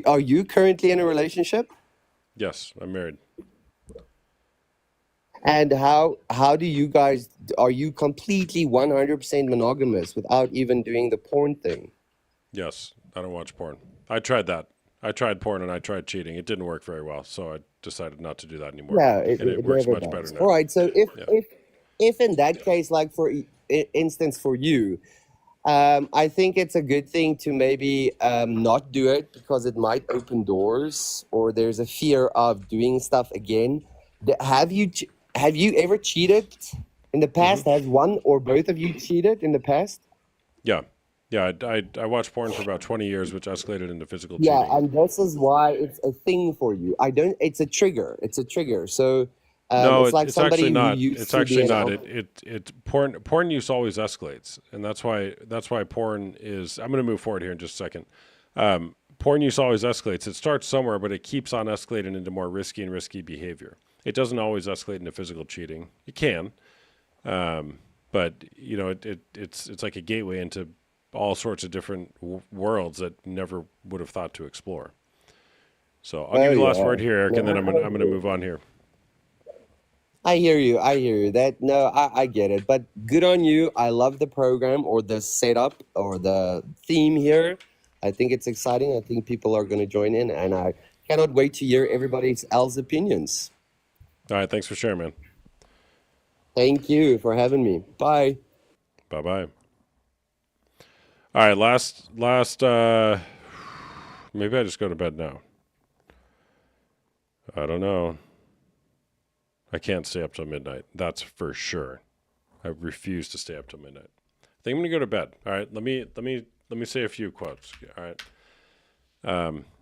Are you currently in a relationship? Yes, I'm married. And how do you guys, are you completely 100% monogamous without even doing the porn thing? Yes, I don't watch porn. I tried that. I tried porn and I tried cheating. It didn't work very well, so I decided not to do that anymore. Yeah, And it it works never much better does. now. All right. So Yeah. if in that case, like for instance, for you, I think it's a good thing to maybe not do it because it might open doors or there's a fear of doing stuff again. Have you ever cheated in the past? Has one or both of you cheated in the past? Yeah. Yeah, I watched porn for about 20 years, which escalated into physical Yeah, cheating. and this is why it's a thing for you. It's a trigger. It's a trigger. So No, it's like it's actually somebody who not. used It's to be actually an not. Porn use always escalates, and that's why porn is. I'm going to move forward here in just a second. Porn use always escalates. It starts somewhere, but it keeps on escalating into more risky behavior. It doesn't always escalate into physical cheating. It can, but you know, it's like a gateway into all sorts of different worlds that never would have thought to explore. So I'll give you the last word here, Eric, and then I'm gonna move on here. I hear you. I get it. But good on you. I love the program or the setup or the theme here. I think it's exciting. I think people are going to join in, and I cannot wait to hear everybody else's opinions. All right, thanks for sharing, man. Thank you for having me. Bye. Bye bye. All right, last. Maybe I just go to bed now. I don't know. I can't stay up till midnight. That's for sure. I refuse to stay up till midnight. I think I'm gonna go to bed. All right. Let me say a few quotes. All right.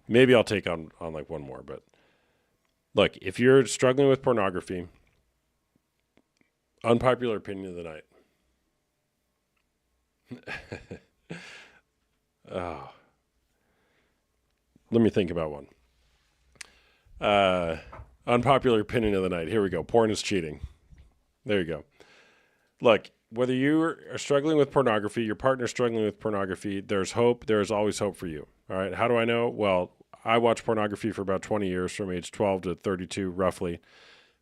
Maybe I'll take on like one more, but look, if you're struggling with pornography, unpopular opinion of the night. Oh. Let me think about one. Unpopular opinion of the night. Here we go. Porn is cheating. There you go. Look, whether you are struggling with pornography, your partner's struggling with pornography, there's hope. There is always hope for you. All right. How do I know? Well, I watched pornography for about 20 years, from age 12 to 32, roughly.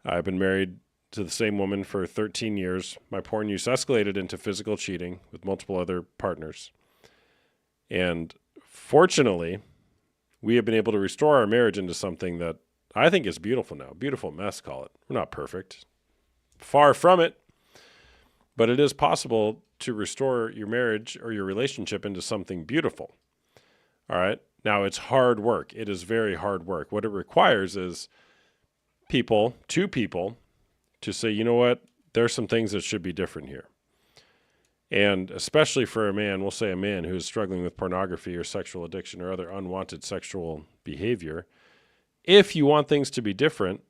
I've been married to the same woman for 13 years. My porn use escalated into physical cheating with multiple other partners. And fortunately, we have been able to restore our marriage into something that I think is beautiful now. Beautiful mess, call it. We're not perfect. Far from it. But it is possible to restore your marriage or your relationship into something beautiful. All right. Now, it's hard work. It is very hard work. What it requires is two people, to say, you know what, there's some things that should be different here. And especially for a man, we'll say a man who is struggling with pornography or sexual addiction or other unwanted sexual behavior, if you want things to be different,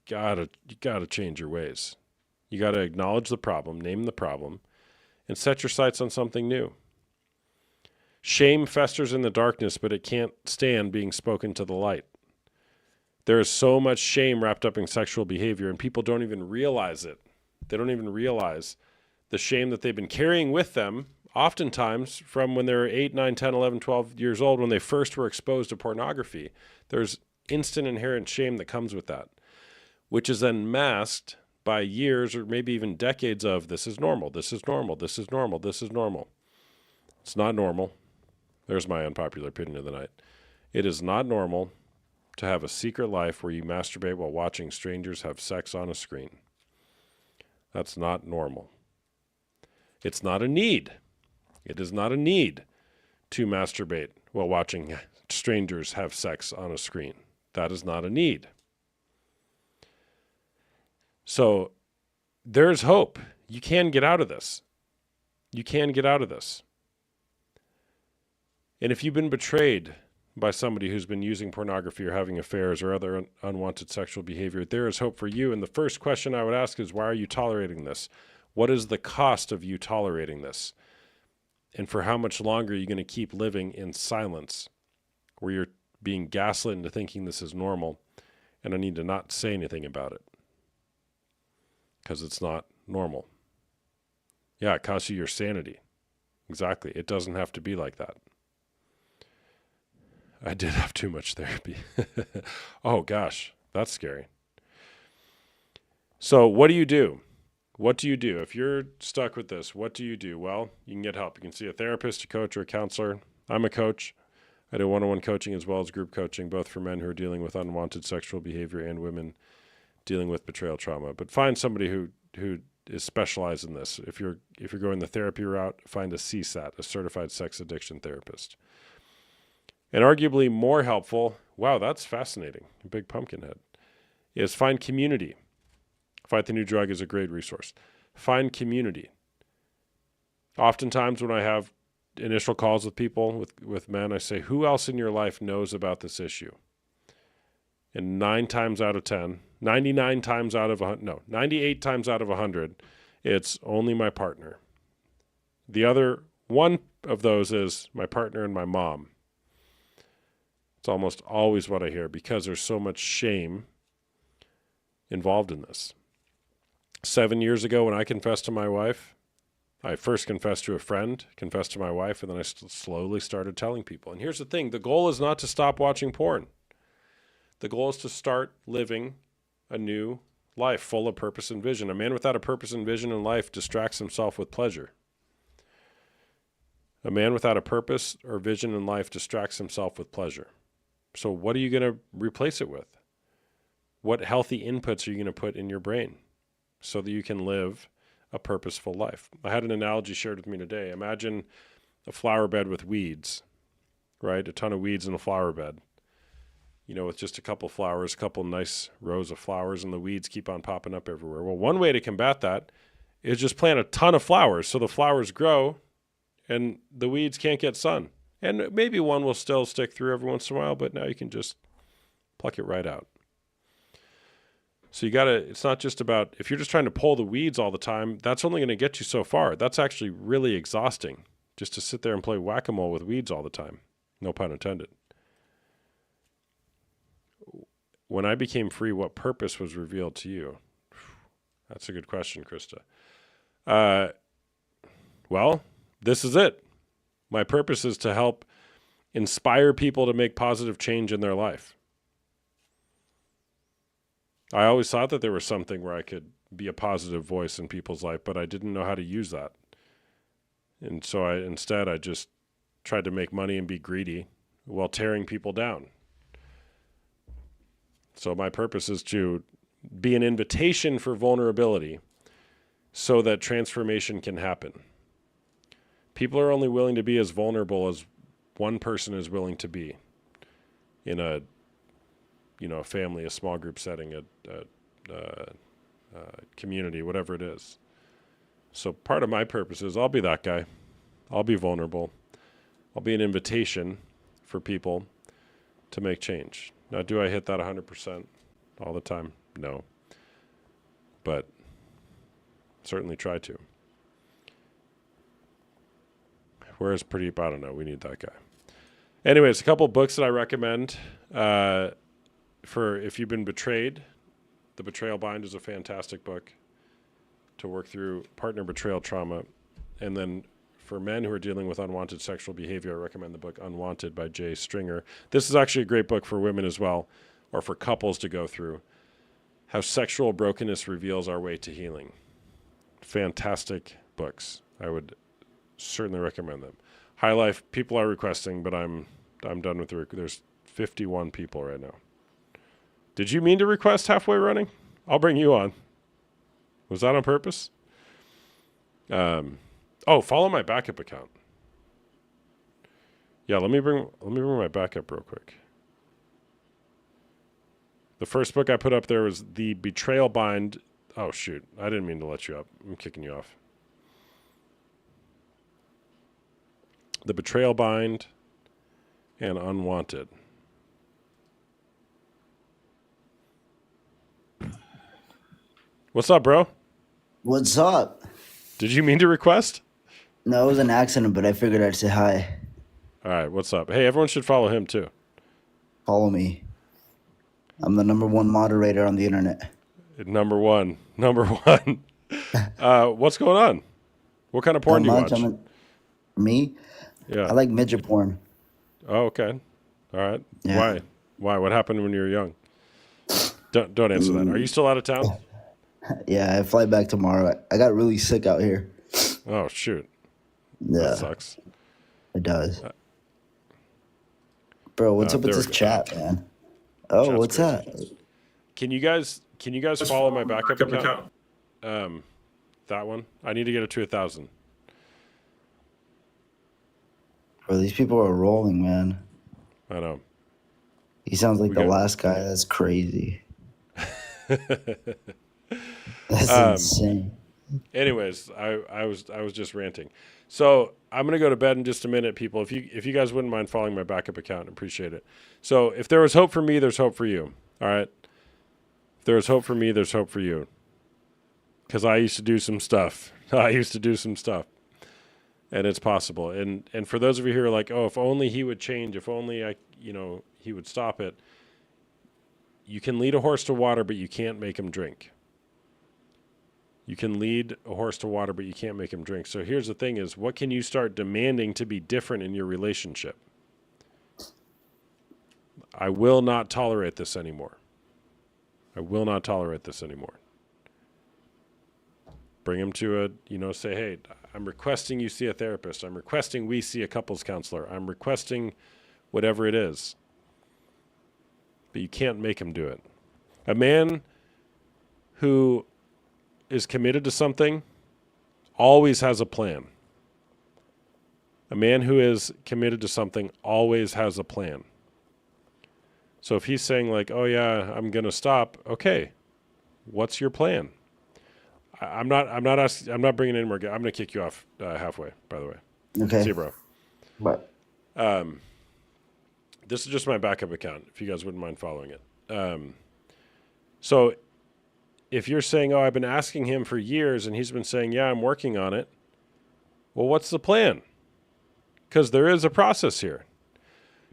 you gotta change your ways. You gotta acknowledge the problem, name the problem, and set your sights on something new. Shame festers in the darkness, but it can't stand being spoken to the light. There is so much shame wrapped up in sexual behavior, and people don't even realize it. They don't even realize the shame that they've been carrying with them, oftentimes from when they're 8, 9, 10, 11, 12 years old, when they first were exposed to pornography. There's instant inherent shame that comes with that, which is then masked by years or maybe even decades of this is normal, this is normal, this is normal, this is normal. It's not normal. There's my unpopular opinion of the night. It is not normal to have a secret life where you masturbate while watching strangers have sex on a screen. That's not normal. It's not a need. It is not a need to masturbate while watching strangers have sex on a screen. That is not a need. So there's hope. You can get out of this. You can get out of this. And if you've been betrayed by somebody who's been using pornography or having affairs or other unwanted sexual behavior, there is hope for you. And the first question I would ask is, why are you tolerating this? What is the cost of you tolerating this? And for how much longer are you going to keep living in silence, where you're being gaslit into thinking this is normal, and I need to not say anything about it because it's not normal? Yeah, it costs you your sanity. Exactly. It doesn't have to be like that. I did have too much therapy. Oh, gosh, that's scary. So what do you do? What do you do? If you're stuck with this, what do you do? Well, you can get help. You can see a therapist, a coach, or a counselor. I'm a coach. I do one-on-one coaching as well as group coaching, both for men who are dealing with unwanted sexual behavior and women dealing with betrayal trauma. But find somebody who is specialized in this. If you're going the therapy route, find a CSAT, a certified sex addiction therapist. And arguably more helpful, wow, that's fascinating, Big Pumpkinhead, is find community. Fight the New Drug is a great resource. Find community. Oftentimes when I have initial calls with people, with men, I say, who else in your life knows about this issue? And 98 times out of 100, it's only my partner. The other one of those is my partner and my mom. It's almost always what I hear because there's so much shame involved in this. 7 years ago when I confessed to my wife, I first confessed to a friend, confessed to my wife, and then I slowly started telling people. And here's the thing, the goal is not to stop watching porn. The goal is to start living a new life full of purpose and vision. A man without a purpose and vision in life distracts himself with pleasure. A man without a purpose or vision in life distracts himself with pleasure. So what are you going to replace it with? What healthy inputs are you going to put in your brain so that you can live a purposeful life? I had an analogy shared with me today. Imagine a flower bed with weeds, right? A ton of weeds in a flower bed. You know, with just a couple flowers, a couple nice rows of flowers, and the weeds keep on popping up everywhere. Well, one way to combat that is just plant a ton of flowers so the flowers grow and the weeds can't get sun. And maybe one will still stick through every once in a while, but now you can just pluck it right out. So it's not just about, if you're just trying to pull the weeds all the time, that's only going to get you so far. That's actually really exhausting, just to sit there and play whack-a-mole with weeds all the time. No pun intended. When I became free, what purpose was revealed to you? That's a good question, Krista. Well, this is it. My purpose is to help inspire people to make positive change in their life. I always thought that there was something where I could be a positive voice in people's life, but I didn't know how to use that. And so instead I just tried to make money and be greedy while tearing people down. So my purpose is to be an invitation for vulnerability so that transformation can happen. People are only willing to be as vulnerable one person is willing to be in a, a family, a small group setting, a community, whatever it is. So part of my purpose is I'll be that guy. I'll be vulnerable. I'll be an invitation for people to make change. Now, do I hit that 100% all the time? No. But certainly try to. Whereas Pradeep, I don't know. We need that guy. Anyways, a couple books that I recommend for if you've been betrayed. The Betrayal Bind is a fantastic book to work through partner betrayal trauma. And then for men who are dealing with unwanted sexual behavior, I recommend the book Unwanted by Jay Stringer. This is actually a great book for women as well, or for couples to go through. How Sexual Brokenness Reveals Our Way to Healing. Fantastic books. I would certainly recommend them. High Life, people are requesting, but I'm done with there's 51 people right now. Did you mean to request Halfway Running? I'll bring you on. Was that on purpose? Follow my backup account. Yeah, let me bring my backup real quick. The first book I put up there was The Betrayal Bind. Oh shoot, I didn't mean to let you up. I'm kicking you off. The Betrayal Bind and Unwanted. What's up, bro? What's up? Did you mean to request? No, it was an accident, but I figured I'd say hi. All right, what's up? Hey, everyone should follow him too. Follow me. I'm the #1 moderator on the internet. Number one. What's going on? What kind of porn do you watch? Me? Yeah. I like midget porn. Oh, okay. All right. Yeah. Why? What happened when you were young? Don't answer that. Are you still out of town? Yeah, I fly back tomorrow. I got really sick out here. Oh, shoot. Yeah. That sucks. It does. Bro, what's up with this chat, man? Oh, Chat's what's crazy. that? Can you guys follow my backup account? That one. I need to get it to 1,000. Bro, these people are rolling, man. I know. He sounds like the last guy. That's crazy. That's insane. Anyways, I was just ranting. So I'm gonna go to bed in just a minute, people. If you guys wouldn't mind following my backup account, appreciate it. So if there was hope for me, there's hope for you. All right. If there was hope for me, there's hope for you. Because I used to do some stuff. And it's possible. And for those of you who are like, oh, if only he would change, if only he would stop it. You can lead a horse to water, but you can't make him drink. You can lead a horse to water, but you can't make him drink. So here's the thing is, what can you start demanding to be different in your relationship? I will not tolerate this anymore. Bring him to say, hey, I'm requesting you see a therapist. I'm requesting we see a couples counselor. I'm requesting whatever it is. But you can't make him do it. A man who is committed to something always has a plan. A man who is committed to something always has a plan. So if he's saying like, oh yeah, I'm going to stop. Okay. What's your plan? I'm not bringing any more. I'm going to kick you off halfway, by the way. Okay. See you, bro. What? This is just my backup account, if you guys wouldn't mind following it. So if you're saying, oh, I've been asking him for years, and he's been saying, yeah, I'm working on it. Well, what's the plan? Because there is a process here.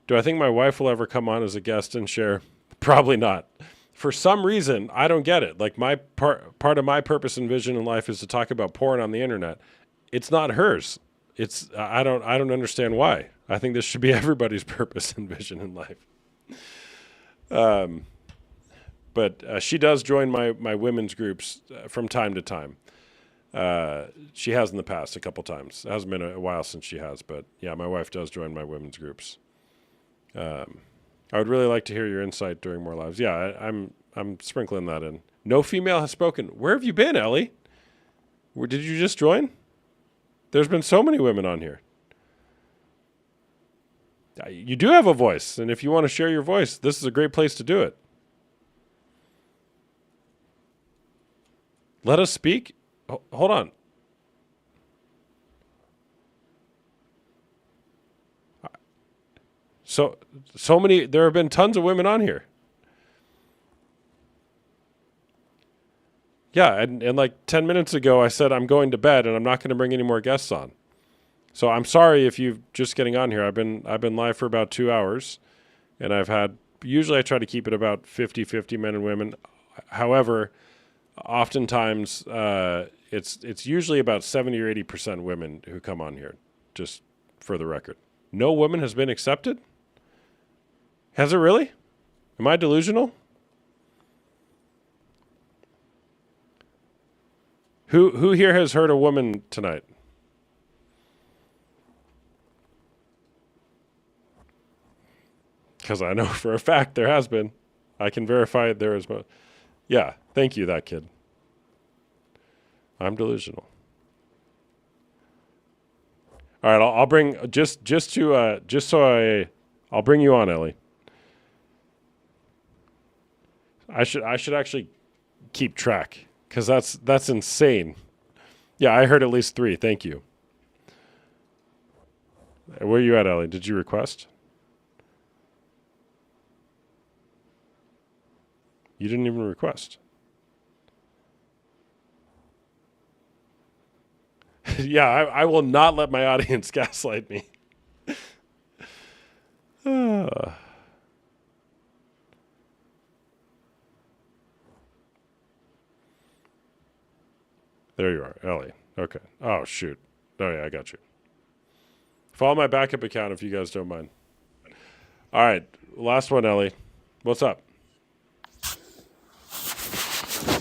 Do I think my wife will ever come on as a guest and share? Probably not. For some reason, I don't get it. Like my part of my purpose and vision in life is to talk about porn on the internet. It's not hers. I don't understand why. I think this should be everybody's purpose and vision in life. But she does join my women's groups from time to time. She has in the past a couple times. It hasn't been a while since she has, but yeah, my wife does join my women's groups. I would really like to hear your insight during more lives. Yeah, I'm sprinkling that in. No female has spoken. Where have you been, Ellie? Did you just join? There's been so many women on here. You do have a voice, and if you want to share your voice, this is a great place to do it. Let us speak. Hold on. So many, there have been tons of women on here. Yeah, and like 10 minutes ago, I said I'm going to bed and I'm not going to bring any more guests on. So I'm sorry if you're just getting on here. I've been live for about 2 hours, and usually I try to keep it about 50-50 men and women. However, oftentimes it's usually about 70 or 80% women who come on here, just for the record. No woman has been accepted? Has it really? Am I delusional? Who here has heard a woman tonight? Because I know for a fact there has been. I can verify it there as well. Yeah, thank you, that kid. I'm delusional. All right, I'll bring I'll bring you on, Ellie. I should actually keep track, because that's insane. Yeah, I heard at least 3. Thank you. Where are you at, Ellie? Did you request? You didn't even request. Yeah, I will not let my audience gaslight me. There you are, Ellie. Okay. Oh, shoot. Oh, yeah, I got you. Follow my backup account if you guys don't mind. All right, last one, Ellie. What's up?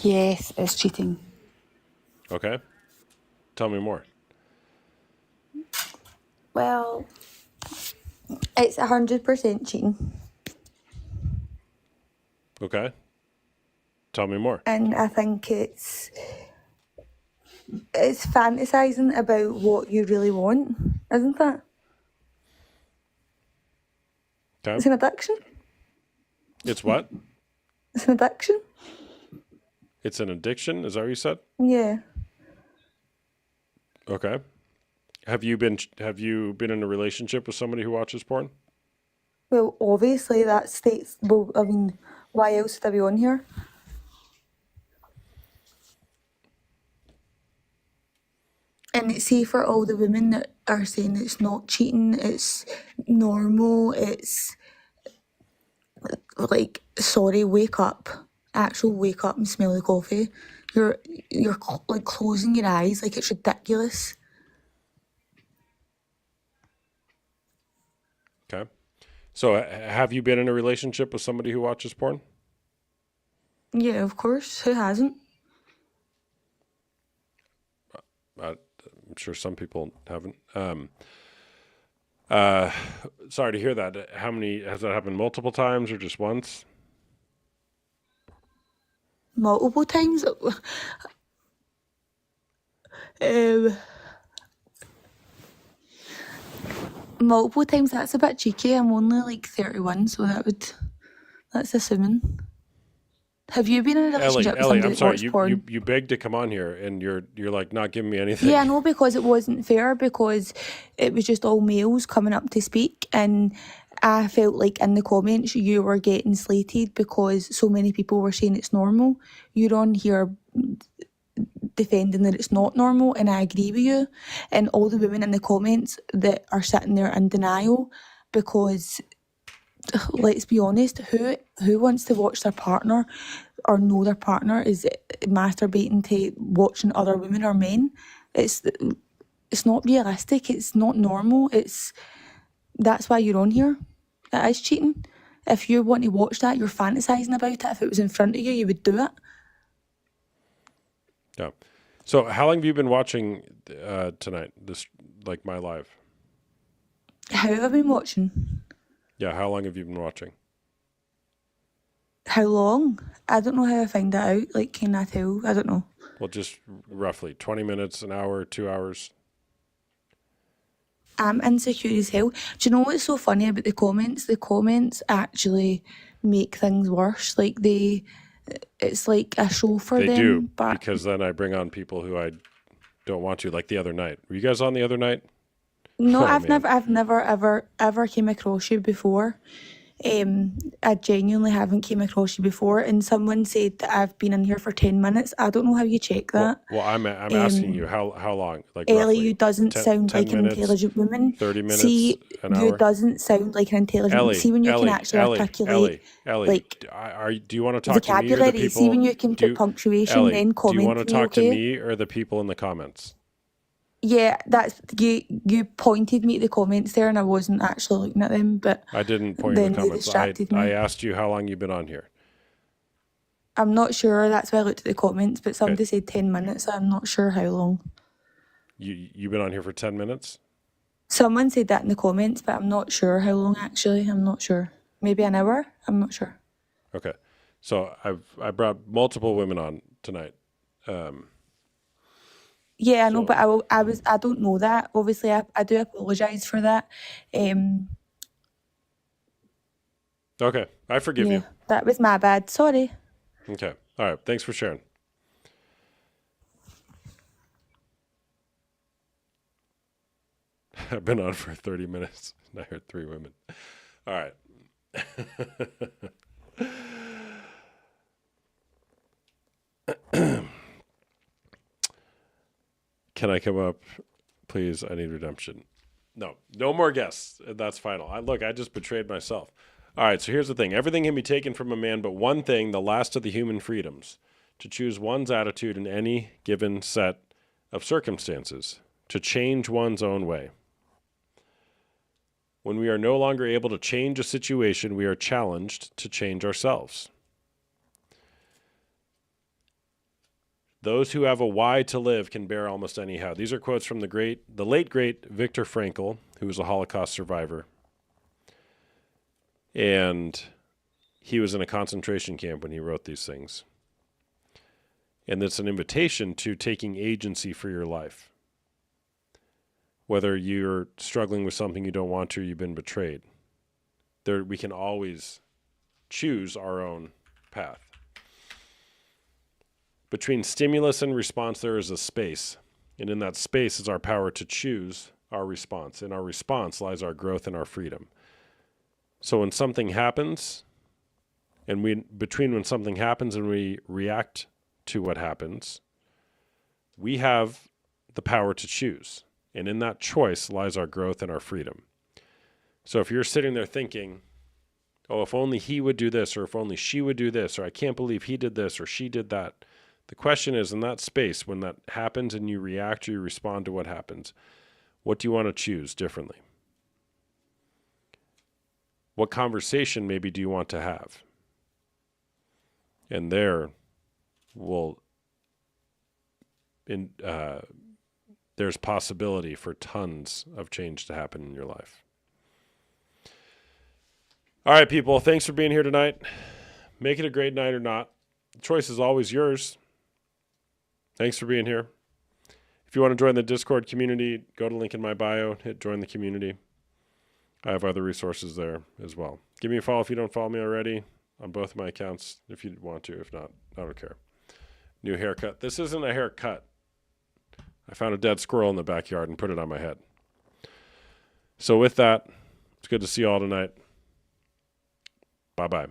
Yes, it's cheating. Okay. Tell me more. Well, it's 100% cheating. Okay. Tell me more. And I think it's fantasizing about what you really want, isn't it? Okay. It's an addiction. It's what? It's an addiction. It's an addiction? Is that what you said? Yeah. Okay. Have you been in a relationship with somebody who watches porn? Well, obviously that states. Well, I mean, why else would I be on here? And see, for all the women that are saying it's not cheating, it's normal, it's like, sorry, wake up. Actual wake up and smell the coffee. You're like closing your eyes, like it's ridiculous. Okay. So have you been in a relationship with somebody who watches porn? Yeah, of course. Who hasn't? I'm sure some people haven't. Sorry to hear that. How many, has that happened multiple times or just once? Multiple times. Multiple times, that's a bit cheeky. I'm only like 31, so that's assuming. Have you been in a relationship with Ellie, somebody I'm that sorry. watched porn? You begged to come on here, and you're like not giving me anything. Yeah, I know, because it wasn't fair, because it was just all males coming up to speak, and I felt like in the comments you were getting slated because so many people were saying it's normal. You're on here defending that it's not normal, and I agree with you. And all the women in the comments that are sitting there in denial, because let's be honest, who wants to watch their partner or know their partner is masturbating to watching other women or men? It's not realistic. It's not normal. That's why you're on here. It is cheating. If you want to watch that, you're fantasizing about it. If it was in front of you, you would do it. Yeah. So how long have you been watching tonight? This, like, my live? How have I been watching? Yeah. How long have you been watching? How long? I don't know how I find that out. Like, can I tell? I don't know. Well, just roughly 20 minutes, an hour, 2 hours. I'm insecure as hell. Do you know what's so funny about the comments? The comments actually make things worse. Like it's like a show for They them. do, But because then I bring on people who I don't want to, like the other night. Were you guys on the other night? no, Oh, I've man. never ever came across you before. I genuinely haven't came across you before, and someone said that I've been in here for 10 minutes. I don't know how you check that. Well, I'm asking you how long? Like Ellie, roughly you doesn't 10, sound 10 like an minutes, intelligent woman. 30 minutes, See, an you hour? doesn't sound like an intelligent woman. See when you can actually articulate Ellie, like do you want to talk to me or the vocabulary. people? See when you can put punctuation, Ellie, then do you comment want to to me, talk to okay? me or the people in the comments? Yeah, that's you pointed me at the comments there, and I wasn't actually looking at them, but I didn't point in then the they comments. distracted me. I asked you how long you've been on here. I'm not sure. That's why I looked at the comments, but somebody said 10 minutes. So I'm not sure how long. You've been on here for 10 minutes? Someone said that in the comments, but I'm not sure how long actually. I'm not sure. Maybe an hour? I'm not sure. Okay. So I brought multiple women on tonight. Yeah, I know, but I don't know that. Obviously, I do apologise for that. Okay. I forgive you. That was my bad. Sorry. Okay. All right. Thanks for sharing. I've been on for 30 minutes and I heard 3 women. All right. Can I come up, please? I need redemption. No more guests. That's final. I just betrayed myself. All right, so here's the thing. Everything can be taken from a man, but one thing, the last of the human freedoms, to choose one's attitude in any given set of circumstances, to change one's own way. When we are no longer able to change a situation, we are challenged to change ourselves. Those who have a why to live can bear almost anyhow. These are quotes from the late great Viktor Frankl, who was a Holocaust survivor. And he was in a concentration camp when he wrote these things. And it's an invitation to taking agency for your life. Whether you're struggling with something you don't want to, or you've been betrayed. We can always choose our own path. Between stimulus and response, there is a space. And in that space is our power to choose our response. In our response lies our growth and our freedom. So when something happens, between when something happens and we react to what happens, we have the power to choose. And in that choice lies our growth and our freedom. So if you're sitting there thinking, oh, if only he would do this, or if only she would do this, or I can't believe he did this or she did that. The question is, in that space, when that happens and you react or you respond to what happens, what do you want to choose differently? What conversation maybe do you want to have? And there's possibility for tons of change to happen in your life. All right, people, thanks for being here tonight. Make it a great night or not. The choice is always yours. Thanks for being here. If you want to join the Discord community, go to link in my bio, hit join the community. I have other resources there as well. Give me a follow if you don't follow me already on both my accounts if you want to. If not, I don't care. New haircut. This isn't a haircut. I found a dead squirrel in the backyard and put it on my head. So with that, it's good to see you all tonight. Bye-bye.